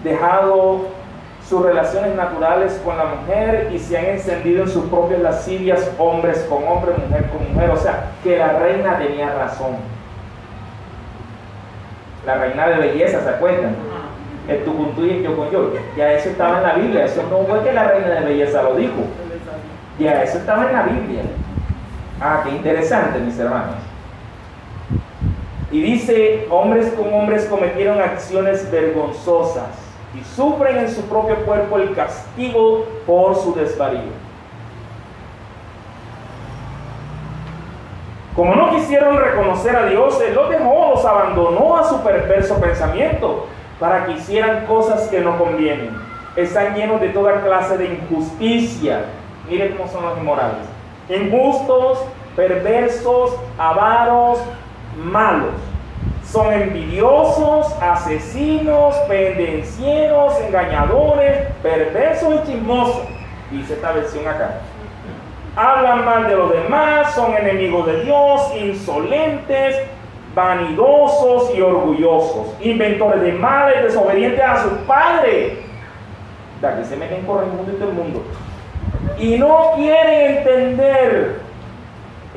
dejado sus relaciones naturales con la mujer y se han encendido en sus propias lascivias, hombres con hombre, mujer con mujer. O sea, que la reina tenía razón. La reina de belleza, ¿se acuerdan? El tú con tú y el yo con yo. Ya eso estaba en la Biblia. Eso no fue que la reina de belleza lo dijo. Ya eso estaba en la Biblia. Qué interesante, mis hermanos. Y dice: hombres con hombres cometieron acciones vergonzosas y sufren en su propio cuerpo el castigo por su desvarío. Como no quisieron reconocer a Dios, Él los dejó, los abandonó a su perverso pensamiento para que hicieran cosas que no convienen. Están llenos de toda clase de injusticia. Miren cómo son los inmorales: injustos, perversos, avaros, malos. Son envidiosos, asesinos, pendencieros, engañadores, perversos y chismosos. Dice esta versión acá. Hablan mal de los demás, son enemigos de Dios, insolentes, vanidosos y orgullosos, inventores de males, desobedientes a sus padres. De aquí se meten por el mundo y todo el mundo. Y no quieren entender,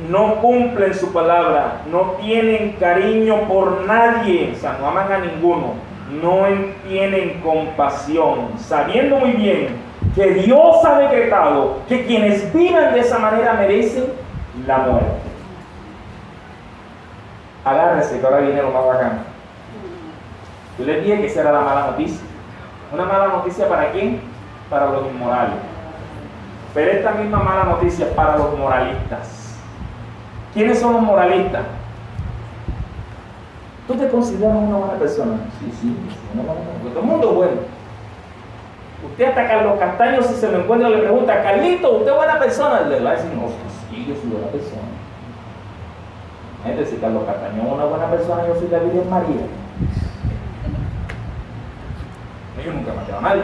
no cumplen su palabra, no tienen cariño por nadie, o sea, no aman a ninguno, no tienen compasión, sabiendo muy bien que Dios ha decretado que quienes vivan de esa manera merecen la muerte. Agárrese, que ahora viene lo más bacano. Yo les dije que esa era la mala noticia. ¿Una mala noticia para quién? Para los inmorales. Pero esta misma mala noticia para los moralistas. ¿Quiénes son los moralistas? ¿Tú te consideras una buena persona? Sí, una buena persona. Porque todo el mundo es bueno. Usted hasta Carlos Castaño, si se lo encuentra, le pregunta, Carlito, ¿usted es buena persona? Le va a decir, no, sí, yo soy buena persona. Si Carlos Castaño es una buena persona, yo soy la Virgen María. Yo nunca maté a nadie.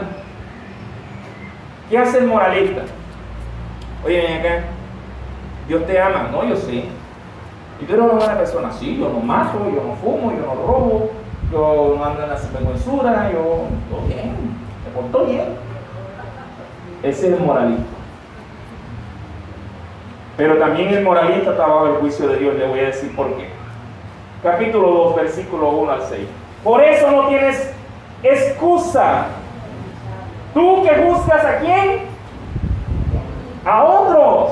¿Qué hace el moralista? Oye, ven acá, Dios te ama. No, yo sé. ¿Y tú eres una buena persona? Sí, yo no mato, yo no fumo, yo no robo, yo no ando en la sinvergüenzura, yo todo bien, me porto bien. Ese es el moralista. Pero también el moralista está bajo el juicio de Dios. Le voy a decir por qué. Capítulo 2, versículo 1 al 6. Por eso no tienes excusa. ¿Tú que juzgas a quién? A otros.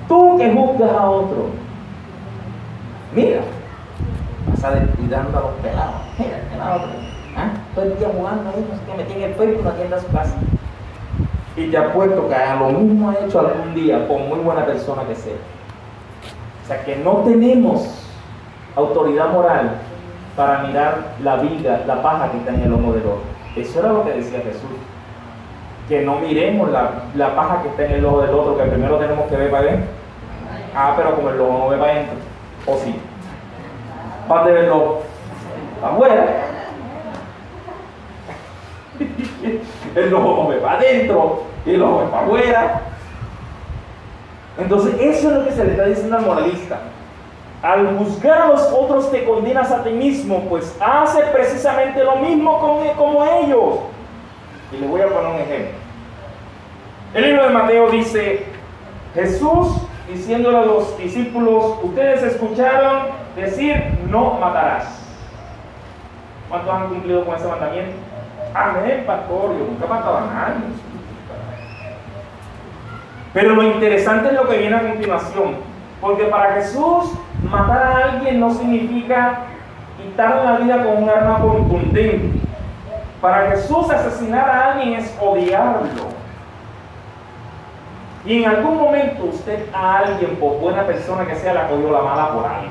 Tú que juzgas a otros. Mira, vas a descuidando a los pelados. Mira, el pelado. Todo el día jugando ahí, no sé qué, metí en el Facebook, no atiende a su casa. Y te apuesto que a lo mismo ha hecho algún día, por muy buena persona que sea. O sea, que no tenemos autoridad moral para mirar la viga, la paja que está en el ojo del otro. Eso era lo que decía Jesús. Que no miremos la paja que está en el ojo del otro, que primero tenemos que ver para adentro. Pero como el ojo no ve para adentro, o sí. ¿Para dónde verlo? Para afuera. El ojo ve para adentro y el ojo ve para afuera. Entonces eso es lo que se le está diciendo al moralista. Al juzgar a los otros te condenas a ti mismo, pues hace precisamente lo mismo como ellos. Y les voy a poner un ejemplo. El libro de Mateo dice, Jesús diciéndole a los discípulos, ustedes escucharon decir, no matarás. ¿Cuántos han cumplido con ese mandamiento? Amén, pastor, yo nunca mataba a nadie. Pero lo interesante es lo que viene a continuación, porque para Jesús matar a alguien no significa quitarle la vida con un arma contundente. Para Jesús asesinar a alguien es odiarlo. Y en algún momento usted a alguien, por buena persona que sea, le ha cogido la mala por algo.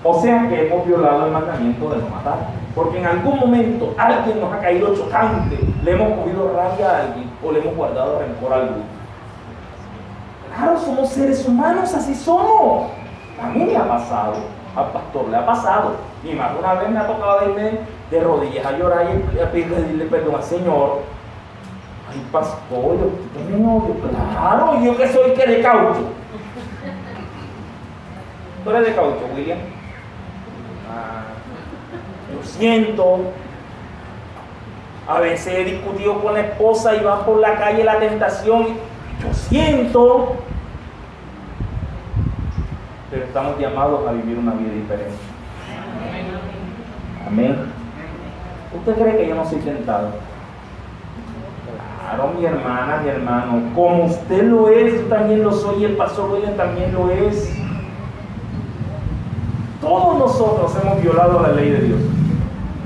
O sea que hemos violado el mandamiento de no matar. Porque en algún momento alguien nos ha caído chocante, le hemos cogido rabia a alguien o le hemos guardado rencor a alguien. Claro, somos seres humanos, así somos. A mí me ha pasado, al pastor le ha pasado. Y más de una vez me ha tocado irme de rodillas a llorar y a pedirle perdón al Señor. Ay, pastor, yo tengo un odio. Claro, yo que soy que de caucho. ¿Tú eres de caucho, William? Lo siento. A veces he discutido con la esposa y van por la calle la tentación. Lo siento. Pero estamos llamados a vivir una vida diferente. Amén. ¿Usted cree que yo no soy tentado? Claro, mi hermana, mi hermano. Como usted lo es, yo también lo soy y el pastor William también lo es. Todos nosotros hemos violado la ley de Dios,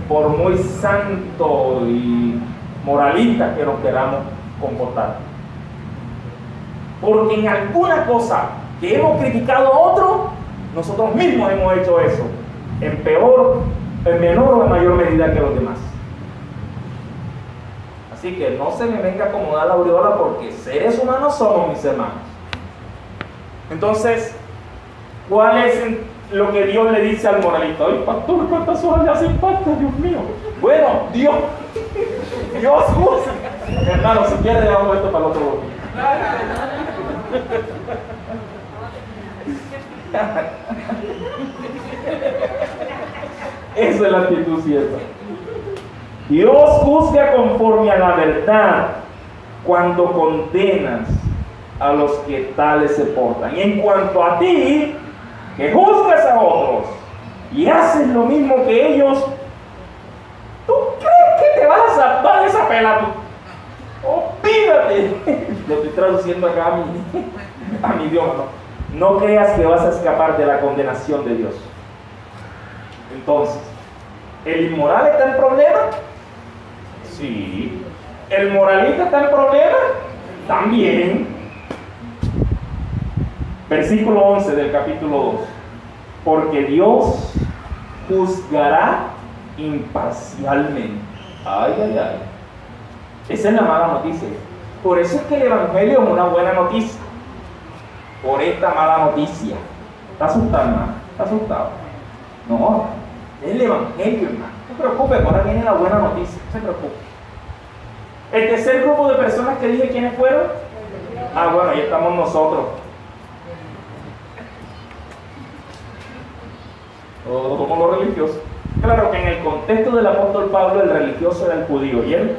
por muy santo y moralista que nos queramos comportar. Porque en alguna cosa que hemos criticado a otro, nosotros mismos hemos hecho eso, en menor o en mayor medida que los demás. Así que no se me venga a acomodar la aureola porque seres humanos somos, mis hermanos. Entonces, ¿cuál es lo que Dios le dice al moralista? Ay, pastor, ¿cuántas horas le hacen falta, Dios mío? Bueno, Dios juzga. Hermano, si quiere, dejamos esto para el otro botín. Esa es la actitud cierta. Dios juzga conforme a la verdad cuando condenas a los que tales se portan. Y en cuanto a ti, que juzgas a otros y haces lo mismo que ellos, ¿tú crees que te vas a salvar de esa pela? Olvídate. Lo estoy traduciendo acá a mi idioma, ¿no? No creas que vas a escapar de la condenación de Dios. Entonces, ¿el inmoral está en problema? Sí. ¿El moralista está en problema? También. Versículo 11 del capítulo 2. Porque Dios juzgará imparcialmente. Ay, ay, ay. Esa es la mala noticia. Por eso es que el Evangelio es una buena noticia. Por esta mala noticia. ¿Está asustado, hermano? ¿Está asustado? No, es el Evangelio, hermano. No se preocupe, ahora viene la buena noticia. No se preocupe. El tercer grupo de personas que dije, ¿quiénes fueron? Ah, bueno, ahí estamos nosotros. Somos los religiosos. Claro que en el contexto del apóstol Pablo, el religioso era el judío. ¿Y él?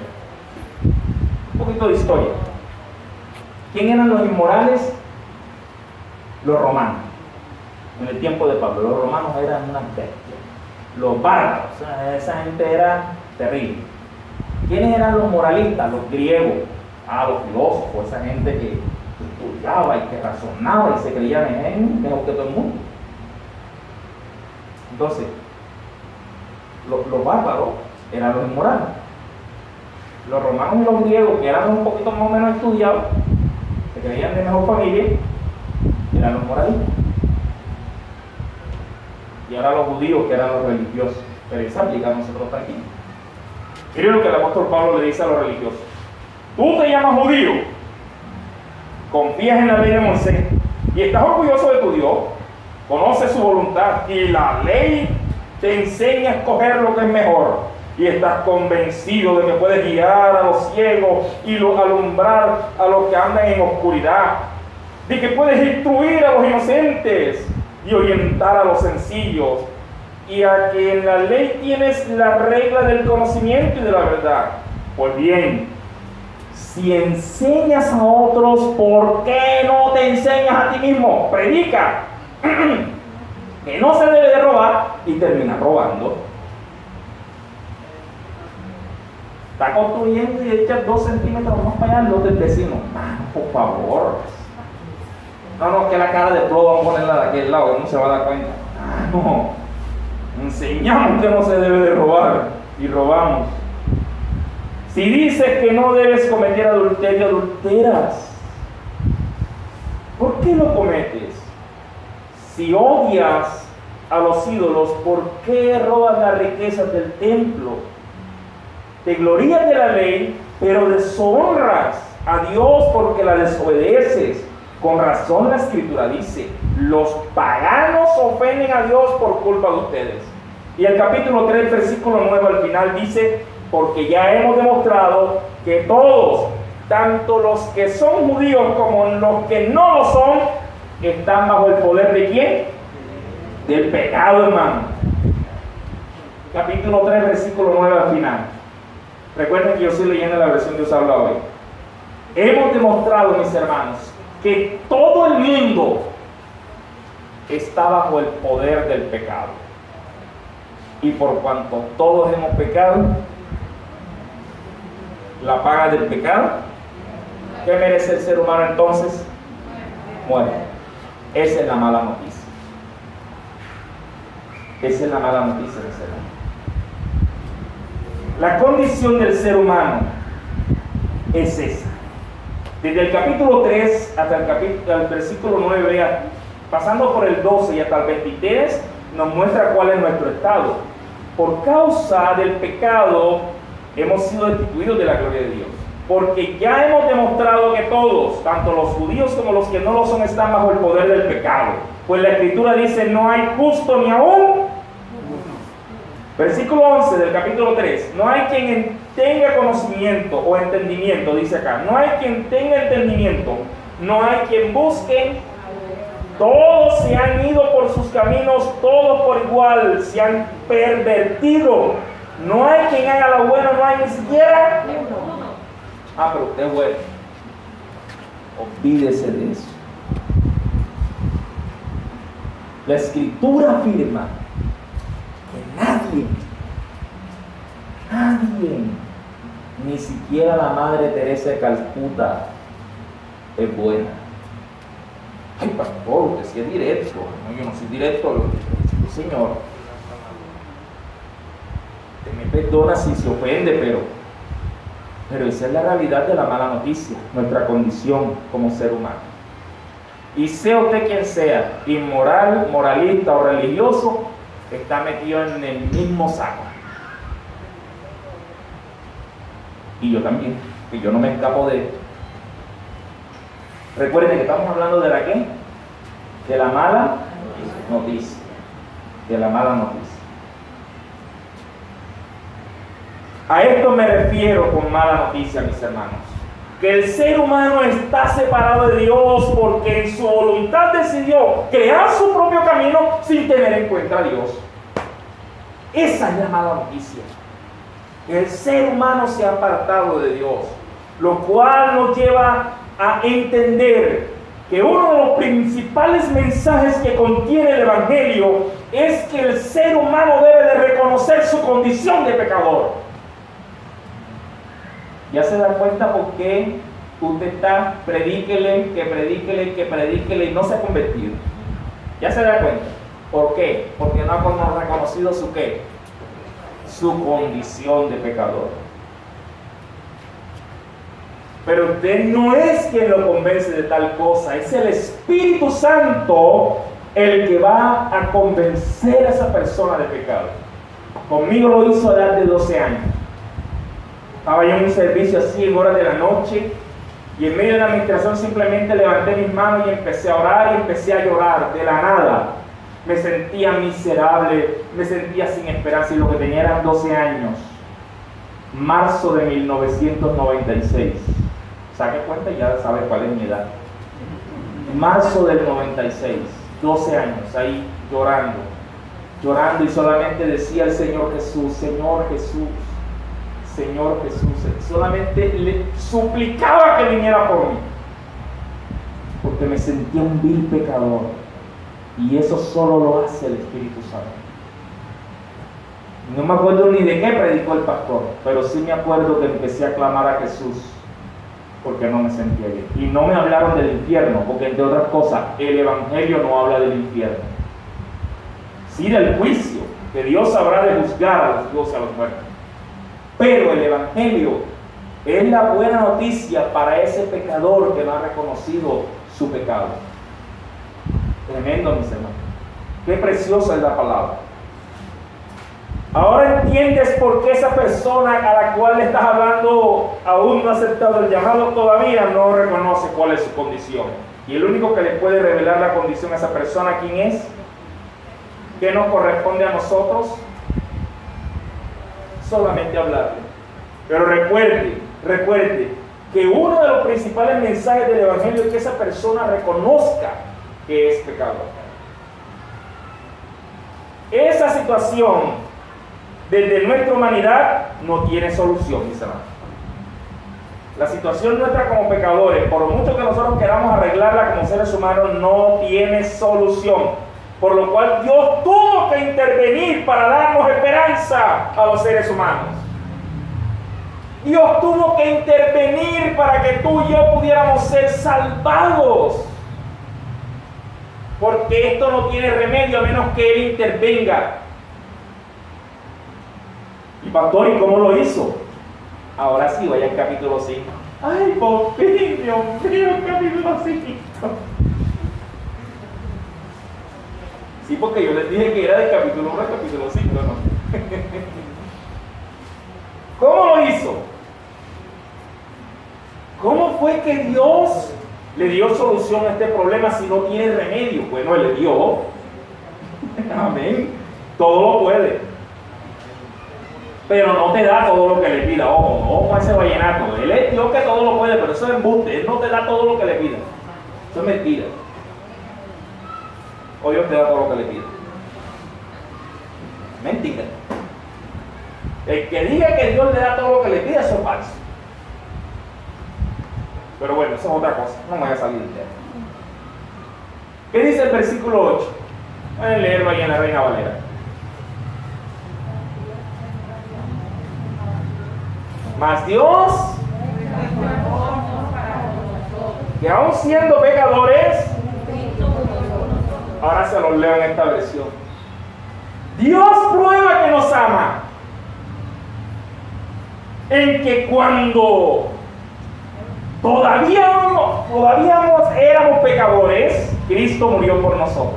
Un poquito de historia. ¿Quién eran los inmorales? Los romanos. En el tiempo de Pablo, los romanos eran unas bestias. Los bárbaros, o sea, esa gente era terrible. ¿Quiénes eran los moralistas? Los griegos. Los filósofos, esa gente que estudiaba y que razonaba y se creían en mejor que todo el mundo. Entonces, los bárbaros eran los inmorales. Los romanos y los griegos, que eran un poquito más o menos estudiados, se creían de mejor familia, eran los moralistas. Y ahora los judíos, que eran los religiosos. Pero eso aplica a nosotros también. Miren lo que el apóstol Pablo le dice a los religiosos. Tú te llamas judío, confías en la ley de Moisés y estás orgulloso de tu Dios, conoces su voluntad y la ley te enseña a escoger lo que es mejor y estás convencido de que puedes guiar a los ciegos y alumbrar a los que andan en oscuridad, de que puedes instruir a los inocentes y orientar a los sencillos, y a que en la ley tienes la regla del conocimiento y de la verdad. Pues bien, si enseñas a otros, ¿por qué no te enseñas a ti mismo? Predica que no se debe de robar y terminas robando. Está construyendo y echa 2 centímetros más para allá los del vecino. Por favor. No, que la cara de plomo vamos a ponerla de aquel lado, no se va a dar cuenta. No. Enseñamos que no se debe de robar y robamos. Si dices que no debes cometer adulterio, adulteras. ¿Por qué lo cometes? Si odias a los ídolos, ¿por qué robas las riquezas del templo? Te glorías de la ley, pero deshonras a Dios porque la desobedeces. Con razón la Escritura dice, los paganos ofenden a Dios por culpa de ustedes. Y el capítulo 3, versículo 9 al final dice, porque ya hemos demostrado que todos, tanto los que son judíos como los que no lo son, están bajo el poder ¿de quién? Del pecado, hermano. Capítulo 3, versículo 9 al final. Recuerden que yo estoy leyendo la versión de Dios habla hoy. Hemos demostrado, mis hermanos, que todo el mundo está bajo el poder del pecado. Y por cuanto todos hemos pecado, la paga del pecado, ¿qué merece el ser humano entonces? Muerte. Esa es la mala noticia. Esa es la mala noticia del ser humano. La condición del ser humano es esa. Desde el capítulo 3 hasta el versículo 9, pasando por el 12 y hasta el 23, nos muestra cuál es nuestro estado. Por causa del pecado, hemos sido destituidos de la gloria de Dios. Porque ya hemos demostrado que todos, tanto los judíos como los que no lo son, están bajo el poder del pecado. Pues la Escritura dice, no hay justo ni aún. Versículo 11 del capítulo 3. No hay quien tenga conocimiento o entendimiento, dice acá. No hay quien tenga entendimiento. No hay quien busque. Todos se han ido por sus caminos, todos por igual, se han pervertido. No hay quien haga lo bueno, no hay ni siquiera. Pero usted es bueno. Olvídese de eso. La Escritura afirma que nadie, ni siquiera la Madre Teresa de Calcuta es buena. Ay, pastor, usted sí es directo. No, yo no soy directo, Señor. Usted me perdona si se ofende, pero esa es la realidad de la mala noticia, nuestra condición como ser humano. Y sea usted quien sea, inmoral, moralista o religioso, está metido en el mismo saco. Y yo también, que yo no me escapo de esto. Recuerden que estamos hablando de la ¿qué? De la mala noticia. De la mala noticia. A esto me refiero con mala noticia, mis hermanos. Que el ser humano está separado de Dios porque en su voluntad decidió crear su propio camino sin tener en cuenta a Dios. Esa es la mala noticia. El ser humano se ha apartado de Dios, lo cual nos lleva a entender que uno de los principales mensajes que contiene el Evangelio es que el ser humano debe de reconocer su condición de pecador. ¿Ya se da cuenta por qué usted está predíquele y no se ha convertido? ¿Ya se da cuenta? ¿Por qué? Porque no ha reconocido su ¿qué? Su condición de pecador. Pero usted no es quien lo convence de tal cosa, es el Espíritu Santo el que va a convencer a esa persona de pecado. Conmigo lo hizo a la edad de 12 años. Estaba yo en un servicio así en horas de la noche y en medio de la administración simplemente levanté mis manos y empecé a orar y empecé a llorar de la nada. Me sentía miserable, me sentía sin esperanza y lo que tenía eran 12 años. Marzo de 1996. Saque cuenta y ya sabe cuál es mi edad. Marzo del 96, 12 años ahí llorando y solamente decía al Señor Jesús, Señor Jesús. Señor Jesús, solamente le suplicaba que viniera por mí, porque me sentía un vil pecador, y eso solo lo hace el Espíritu Santo. No me acuerdo ni de qué predicó el pastor, pero sí me acuerdo que empecé a clamar a Jesús, porque no me sentía bien. Y no me hablaron del infierno, porque entre otras cosas, el Evangelio no habla del infierno, sí del juicio, que Dios habrá de juzgar a los vivos y a los muertos. Pero el Evangelio es la buena noticia para ese pecador que no ha reconocido su pecado. Tremendo, mis hermanos. Qué preciosa es la palabra. Ahora entiendes por qué esa persona a la cual le estás hablando aún no ha aceptado el llamado, todavía no reconoce cuál es su condición. Y el único que le puede revelar la condición a esa persona, ¿quién es? ¿Qué nos corresponde a nosotros? Solamente hablarle. Pero recuerde que uno de los principales mensajes del Evangelio es que esa persona reconozca que es pecador. Esa situación desde nuestra humanidad no tiene solución, mis hermanos. La situación nuestra como pecadores, por mucho que nosotros queramos arreglarla como seres humanos, no tiene solución. Por lo cual Dios tuvo que intervenir para darnos esperanza a los seres humanos. Dios tuvo que intervenir para que tú y yo pudiéramos ser salvados. Porque esto no tiene remedio a menos que Él intervenga. Y pastor, ¿y cómo lo hizo? Ahora sí, vaya al capítulo 5. Ay, por fin, Dios mío, capítulo 5. Sí, porque yo les dije que era del capítulo 1 al capítulo 5, ¿no? ¿Cómo lo fue que Dios le dio solución a este problema si no tiene remedio? Bueno, Él le dio. Amén. Todo lo puede. Pero no te da todo lo que le pida. Ojo, no con ese vallenato. Él es Dios que todo lo puede, pero eso es embuste. Él no te da todo lo que le pida. Eso es mentira. O Dios te da todo lo que le pida. Mentira. El que diga que Dios le da todo lo que le pida, eso es falso. Pero bueno, eso es otra cosa. No me voy a salir del tema. ¿Qué dice el versículo 8? Voy a leerlo ahí en la Reina Valera. Mas Dios, que aún siendo pecadores, ahora se los leo en esta versión. Dios prueba que nos ama en que cuando todavía éramos pecadores, Cristo murió por nosotros.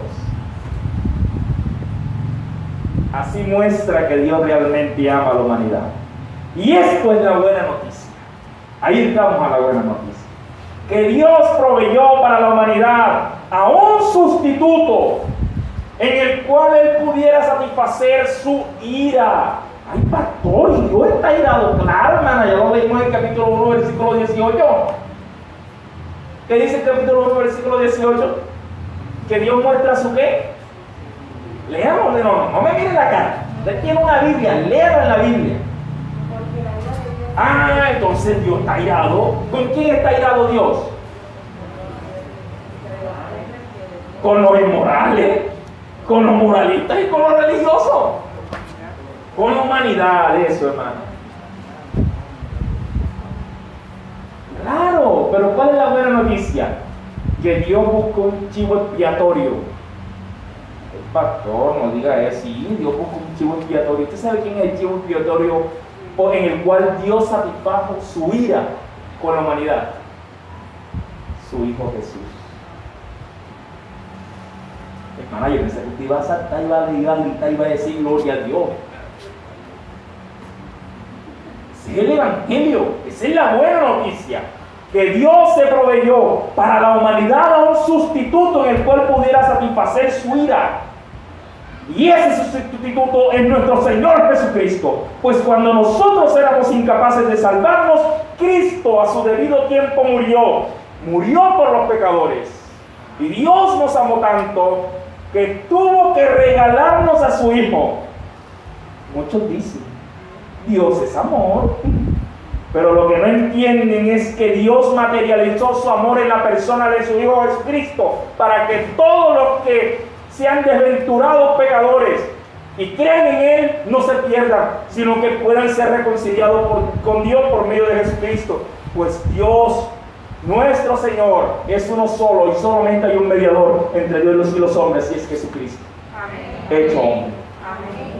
Así muestra que Dios realmente ama a la humanidad. Y esto es la buena noticia. Ahí estamos a la buena noticia. Que Dios proveyó para la humanidad a un sustituto en el cual Él pudiera satisfacer su ira. Ay, pastor, ¿y Dios está irado? Claro, hermana, ya lo leímos en el capítulo 1, versículo 18. ¿Qué dice el capítulo 1, versículo 18? Que Dios muestra su ¿qué? Leámosle, no me miren la cara. Usted tiene una Biblia, léalo en la Biblia. Ah, entonces Dios está irado. ¿Con quién está irado Dios? Con los inmorales, con los moralistas y con los religiosos. Con la humanidad, eso, hermano. Claro, pero ¿cuál es la buena noticia? Que Dios buscó un chivo expiatorio. El pastor no diga eso. Sí, Dios buscó un chivo expiatorio. ¿Usted sabe quién es el chivo expiatorio en el cual Dios satisfajo su ira con la humanidad? Su Hijo Jesús. Hermana, yo pensé que usted iba a saltar, iba a gritar, iba a decir gloria a Dios. Ese es el Evangelio, esa es la buena noticia. Que Dios se proveyó para la humanidad a un sustituto en el cual pudiera satisfacer su ira. Y ese sustituto es nuestro Señor Jesucristo. Pues cuando nosotros éramos incapaces de salvarnos, Cristo a su debido tiempo murió. Murió por los pecadores. Y Dios nos amó tanto que tuvo que regalarnos a su Hijo. Muchos dicen, Dios es amor. Pero lo que no entienden es que Dios materializó su amor en la persona de su Hijo Jesucristo para que todos los que sean desventurados pecadores y crean en Él no se pierdan, sino que puedan ser reconciliados con Dios por medio de Jesucristo. Pues Dios, nuestro Señor, es uno solo y solamente hay un mediador entre Dios y los hombres, y es Jesucristo. Amén. Hecho hombre. Amén.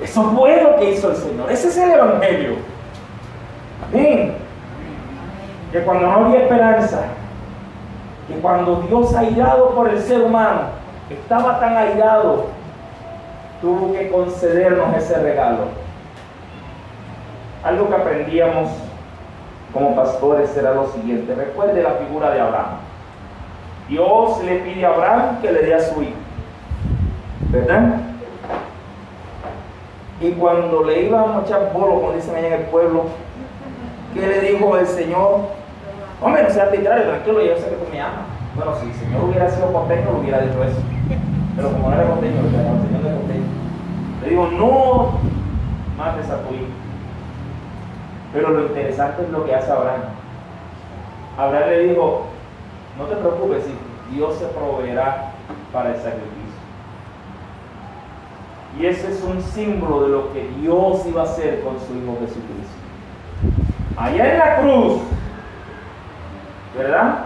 Eso fue lo que hizo el Señor. Ese es el Evangelio. Amén. Que cuando no había esperanza, que cuando Dios, airado por el ser humano, estaba tan airado, tuvo que concedernos ese regalo. Algo que aprendíamos como pastores era lo siguiente. Recuerde la figura de Abraham. Dios le pide a Abraham que le dé a su hijo, ¿verdad? Y cuando le iban a echar bolo, como dicen allá en el pueblo, ¿qué le dijo el Señor? Hombre, no sea arbitrario, tranquilo, yo sé que tú me amas. Bueno, si el Señor hubiera sido costeño, no hubiera dicho eso. Pero como no era costeño, el Señor no era costeño. Le digo, no mates a tu hijo. Pero lo interesante es lo que hace Abraham. Abraham le dijo, no te preocupes, hijo, Dios se proveerá para el sacrificio. Y ese es un símbolo de lo que Dios iba a hacer con su Hijo Jesucristo. Allá en la cruz, ¿verdad?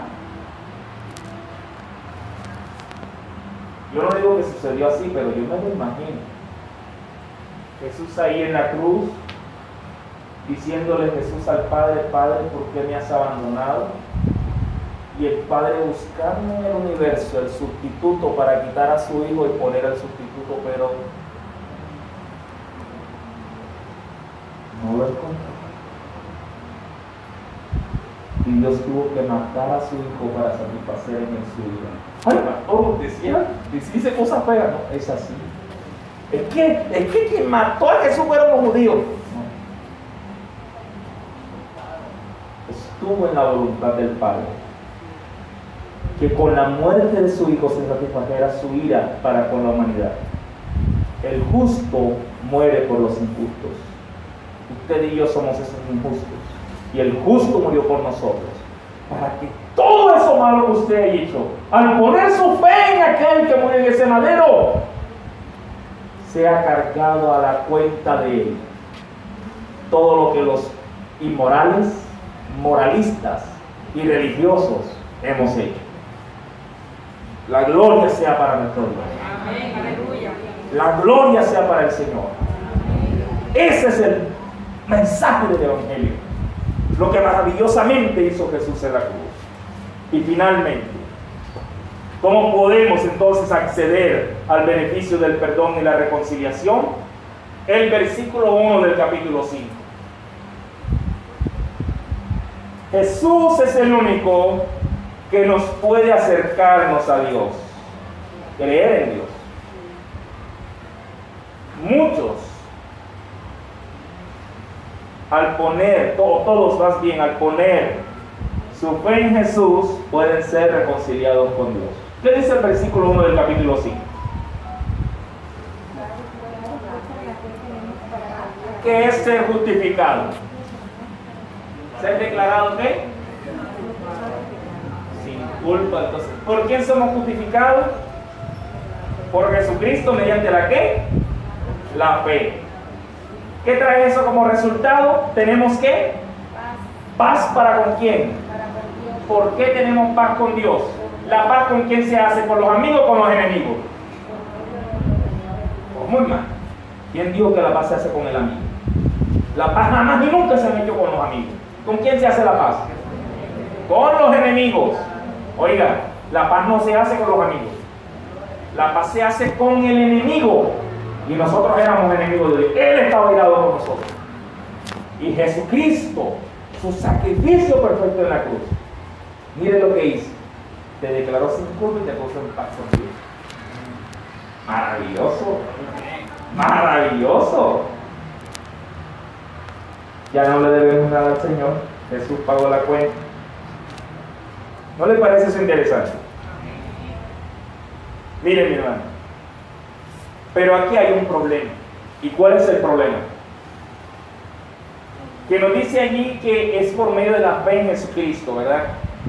Yo no digo que sucedió así, pero yo me lo imagino. Jesús ahí en la cruz, diciéndole Jesús al Padre, Padre, ¿por qué me has abandonado? Y el Padre buscando en el universo el sustituto para quitar a su Hijo y poner al sustituto, pero no lo encontró. Y Dios tuvo que matar a su hijo para satisfacer en él su ira. Ay, pastor, dice cosas feas, no, es así. Es que quien mató a Jesús fueron los judíos. No. Estuvo en la voluntad del Padre que con la muerte de su hijo se satisfajera su ira para con la humanidad. El justo muere por los injustos. Usted y yo somos esos injustos. Y el justo murió por nosotros. Para que todo eso malo que usted ha hecho, al poner su fe en aquel que murió en ese madero, sea cargado a la cuenta de él. Todo lo que los inmorales, moralistas y religiosos hemos hecho. La gloria sea para nuestro Dios. Amén, aleluya. La gloria sea para el Señor. Ese es el mensaje del Evangelio. Lo que maravillosamente hizo Jesús en la cruz. Y finalmente, ¿cómo podemos entonces acceder al beneficio del perdón y la reconciliación? El versículo 1 del capítulo 5. Jesús es el único que nos puede acercarnos a Dios. Creer en Dios. Muchos, al poner su fe en Jesús, pueden ser reconciliados con Dios. ¿Qué dice el versículo 1 del capítulo 5? ¿Qué es ser justificado? ¿Ser declarado qué? Sin culpa. Entonces, ¿por quién somos justificados? Por Jesucristo, mediante la ¿qué? La fe. ¿Qué trae eso como resultado? ¿Tenemos qué? Paz para con quién. ¿Por qué tenemos paz con Dios? ¿La paz con quién se hace? ¿Con los amigos o con los enemigos? Pues muy mal. ¿Quién dijo que la paz se hace con el amigo? La paz jamás ni nunca se ha hecho con los amigos. ¿Con quién se hace la paz? Con los enemigos. Oiga, la paz no se hace con los amigos. La paz se hace con el enemigo. Y nosotros éramos enemigos de Dios. Él estaba irado con nosotros. Y Jesucristo, su sacrificio perfecto en la cruz, mire lo que hizo. Te declaró sin culpa y te puso en paz con Dios. Maravilloso. Maravilloso. Ya no le debemos nada al Señor. Jesús pagó la cuenta. ¿No le parece eso interesante? Miren, mi hermano. Pero aquí hay un problema. ¿Y cuál es el problema? Que nos dice allí que es por medio de la fe en Jesucristo, ¿verdad?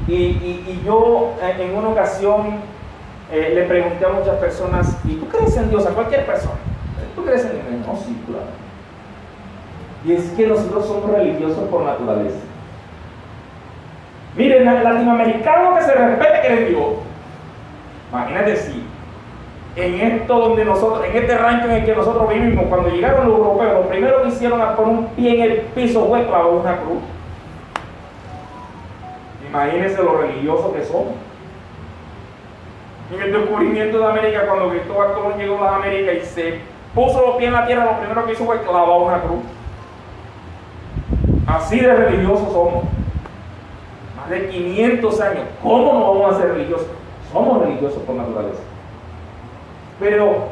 Y yo en una ocasión le pregunté a muchas personas, ¿y tú crees en Dios? A cualquier persona. ¿Tú crees en Dios? No, sí, claro. Y es que nosotros somos religiosos por naturaleza. Miren, el latinoamericano que se respete cree en Dios. Imagínate si en esto donde nosotros, en este rancho en el que nosotros vivimos, cuando llegaron los europeos, lo primero que hicieron a poner un pie en el piso fue clavar una cruz. Imagínense lo religiosos que somos. En el descubrimiento de América, cuando Cristóbal Colón llegó a las Américas y se puso los pies en la tierra, lo primero que hizo fue clavar una cruz. Así de religiosos somos. Más de 500 años. ¿Cómo no vamos a ser religiosos? Somos religiosos por naturaleza. Pero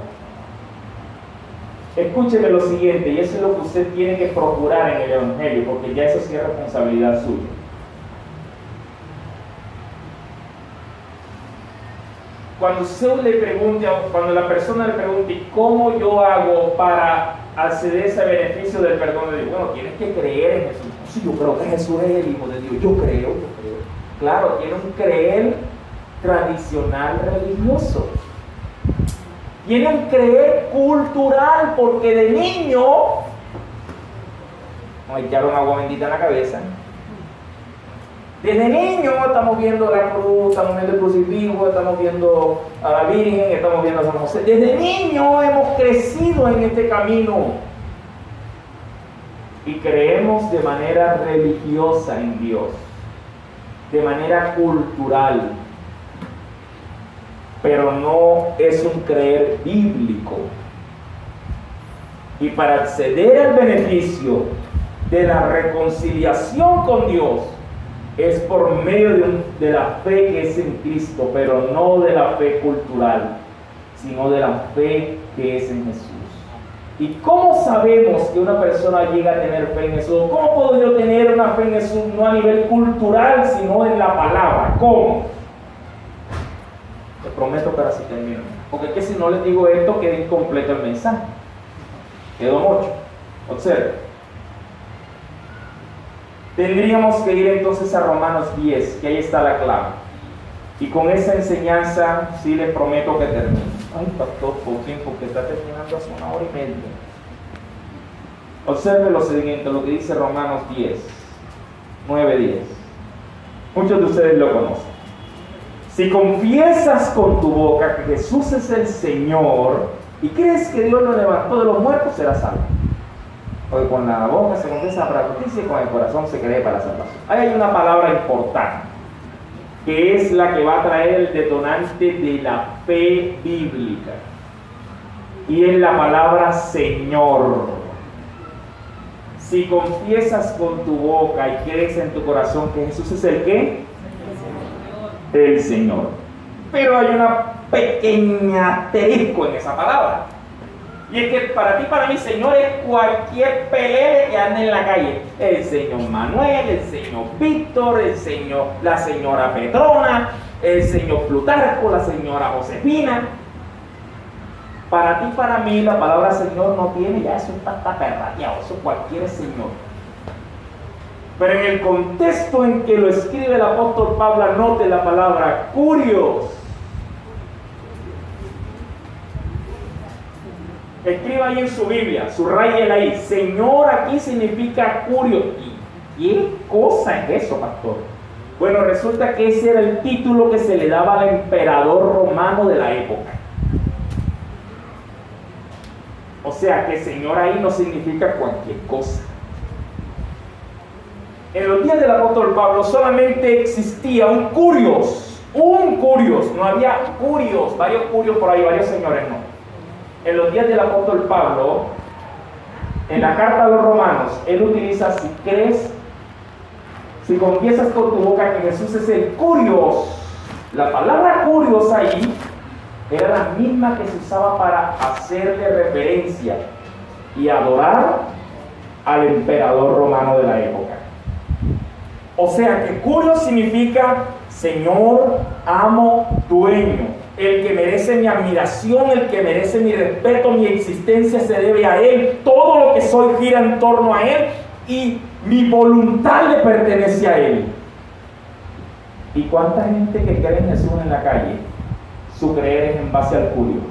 escúcheme lo siguiente, y eso es lo que usted tiene que procurar en el Evangelio, porque ya eso sí es responsabilidad suya. Cuando usted le pregunte, cuando la persona le pregunte ¿cómo yo hago para acceder a ese beneficio del perdón de Dios? Bueno, tienes que creer en Jesús. Sí, yo creo que Jesús es el Hijo de Dios. Yo creo. Claro, tiene un creer tradicional religioso. Tiene un creer cultural, porque de niño nos echaron agua bendita en la cabeza. Desde niño estamos viendo la cruz, estamos viendo el crucifijo, estamos viendo a la Virgen, estamos viendo a San José. Desde niño hemos crecido en este camino y creemos de manera religiosa en Dios, de manera cultural, pero no es un creer bíblico. Y para acceder al beneficio de la reconciliación con Dios, es por medio de la fe que es en Cristo, pero no de la fe cultural, sino de la fe que es en Jesús. ¿Y cómo sabemos que una persona llega a tener fe en Jesús? ¿Cómo puedo yo tener una fe en Jesús no a nivel cultural, sino en la palabra? ¿Cómo? Te prometo que ahora sí termino. Porque es que si no les digo esto, queda incompleto el mensaje. Quedó mucho. Observe. Tendríamos que ir entonces a Romanos 10, que ahí está la clave. Y con esa enseñanza, sí les prometo que termino. Ay, pastor, por tiempo que está terminando hace 1 hora y media. Observe lo siguiente, lo que dice Romanos 10, 9-10. Muchos de ustedes lo conocen. Si confiesas con tu boca que Jesús es el Señor y crees que Dios lo levantó de los muertos, serás salvo. Porque con la boca se confiesa para justicia y con el corazón se cree para salvación. Ahí hay una palabra importante, que es la que va a traer el detonante de la fe bíblica. Y es la palabra Señor. Si confiesas con tu boca y crees en tu corazón que Jesús es el ¿qué? El Señor. Pero hay una pequeña asterisco en esa palabra. Y es que para ti, para mí, Señor es cualquier pelele que ande en la calle. El señor Manuel, el señor Víctor, la señora Petrona, el señor Plutarco, la señora Josefina. Para ti, para mí, la palabra Señor no tiene, ya eso está perrateado, eso cualquier Señor. Pero en el contexto en que lo escribe el apóstol Pablo, anote la palabra Curios. Escriba ahí en su Biblia, subrayela ahí. Señor aquí significa Curio. ¿Y qué cosa es eso, pastor? Bueno, resulta que ese era el título que se le daba al emperador romano de la época. O sea que Señor ahí no significa cualquier cosa. En los días del apóstol Pablo solamente existía un Curios. No había Curios, varios Curios por ahí, varios señores, no. En los días del apóstol Pablo, en la carta a los romanos, él utiliza si confiesas con tu boca que Jesús es el Curios. La palabra Curios ahí era la misma que se usaba para hacerle referencia y adorar al emperador romano de la época. O sea que Curios significa Señor, amo, dueño. El que merece mi admiración, el que merece mi respeto, mi existencia se debe a Él. Todo lo que soy gira en torno a Él y mi voluntad le pertenece a Él. ¿Y cuánta gente que cree en Jesús en la calle, su creer es en base al Curio?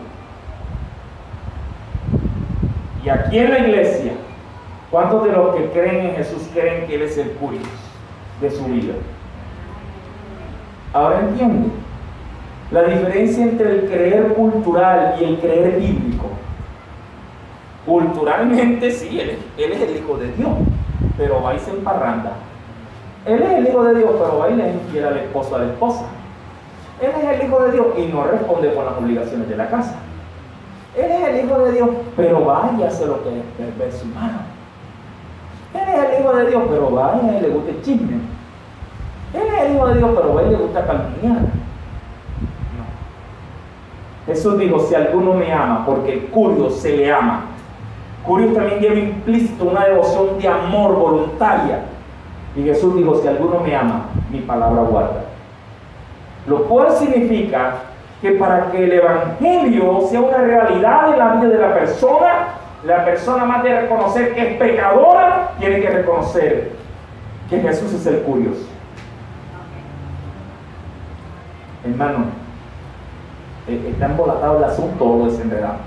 Y aquí en la iglesia, ¿cuántos de los que creen en Jesús creen que Él es el Curio de su vida? Ahora entiende la diferencia entre el creer cultural y el creer bíblico. Culturalmente sí, él es el Hijo de Dios, pero va y se emparranda. Él es el Hijo de Dios, pero va y le es infiel al esposo, a la esposa. Él es el Hijo de Dios y no responde con las obligaciones de la casa. Él es el Hijo de Dios, pero va y hace lo que es perverso humano. Él es el Hijo de Dios, pero va y a él le gusta el chisme. Él es el Hijo de Dios, pero va y le gusta calumniar. Jesús dijo, si alguno me ama, porque el Curio se le ama. Curio también lleva implícito una devoción de amor voluntaria. Y Jesús dijo, si alguno me ama, mi palabra guarda. Lo cual significa que para que el Evangelio sea una realidad en la vida de la persona más de reconocer que es pecadora, tiene que reconocer que Jesús es el Curio. Hermano, está embolatado el asunto o lo desenredado.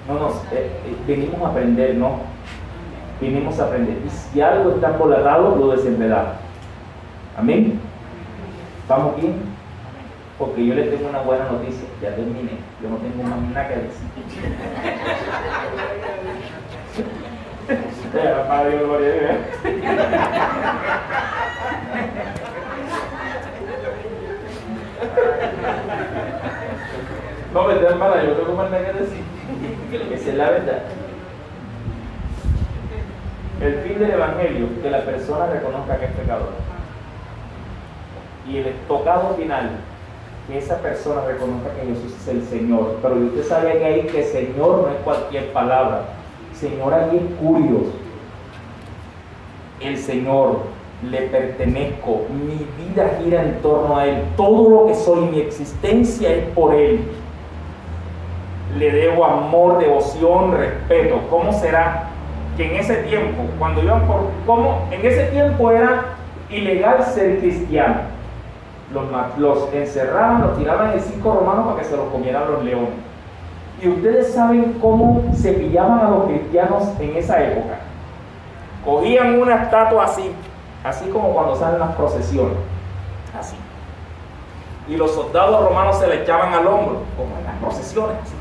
No, venimos a aprender, ¿no? Vinimos a aprender. Y si algo está embolatado, lo desenredamos. Amén. ¿Vamos bien? Porque yo les tengo una buena noticia. Ya terminé. Yo no tengo más nada que decir. Para Dios, gloria a Dios. No, verdad, hermana, yo tengo más nada que decir. Esa es la verdad. El fin del Evangelio, que la persona reconozca que es pecador. Y el tocado final, que esa persona reconozca que Jesús es el Señor. Pero usted sabe que ahí que Señor no es cualquier palabra. Señor aquí es curios. El Señor, le pertenezco, mi vida gira en torno a Él, todo lo que soy, mi existencia es por Él. Le debo amor, devoción, respeto. ¿Cómo será que en ese tiempo, cuando iban cómo en ese tiempo era ilegal ser cristiano? Los encerraban, los tiraban en el circo romano para que se los comieran los leones. Y ustedes saben cómo se pillaban a los cristianos en esa época. Cogían una estatua así como cuando salen las procesiones, así. Y los soldados romanos se le echaban al hombro, como en las procesiones, así.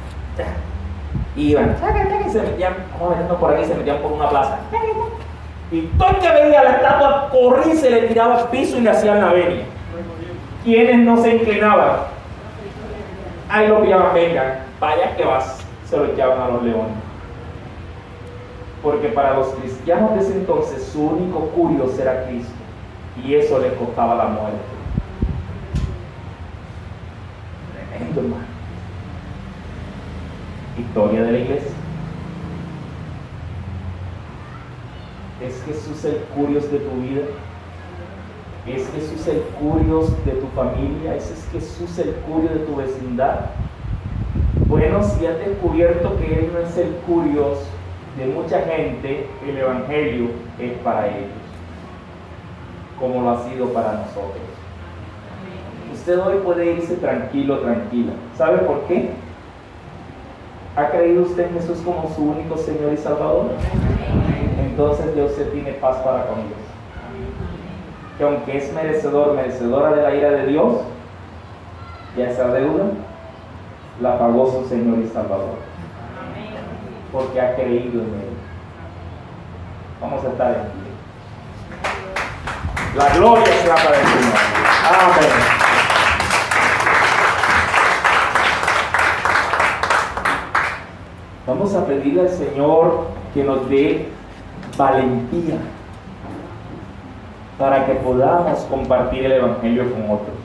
Y iban, y se metían, vamos a meternos por aquí, se metían por una plaza. Y todo el que veía la estatua corría y se le tiraba al piso y le hacían la venia. Quienes no se inclinaban, ahí lo pillaban, venga, vaya que vas, se lo echaban a los leones. Porque para los cristianos de ese entonces su único curio era Cristo, y eso les costaba la muerte. Tremendo, hermano. Historia de la iglesia. ¿Es Jesús el curios de tu vida? ¿Es Jesús el curios de tu familia? ¿Es Jesús el curio de tu vecindad? Bueno, si has descubierto que Él no es el curios de mucha gente, el Evangelio es para ellos, como lo ha sido para nosotros. Usted hoy puede irse tranquilo, tranquila. ¿Sabe por qué? ¿Ha creído usted en Jesús como su único Señor y Salvador? Entonces ya usted tiene paz para con Dios. Que aunque es merecedora de la ira de Dios, ya esa deuda la pagó su Señor y Salvador. Porque ha creído en Él. Vamos a estar en pie. La gloria sea para el Señor. Amén. Vamos a pedirle al Señor que nos dé valentía para que podamos compartir el Evangelio con otros.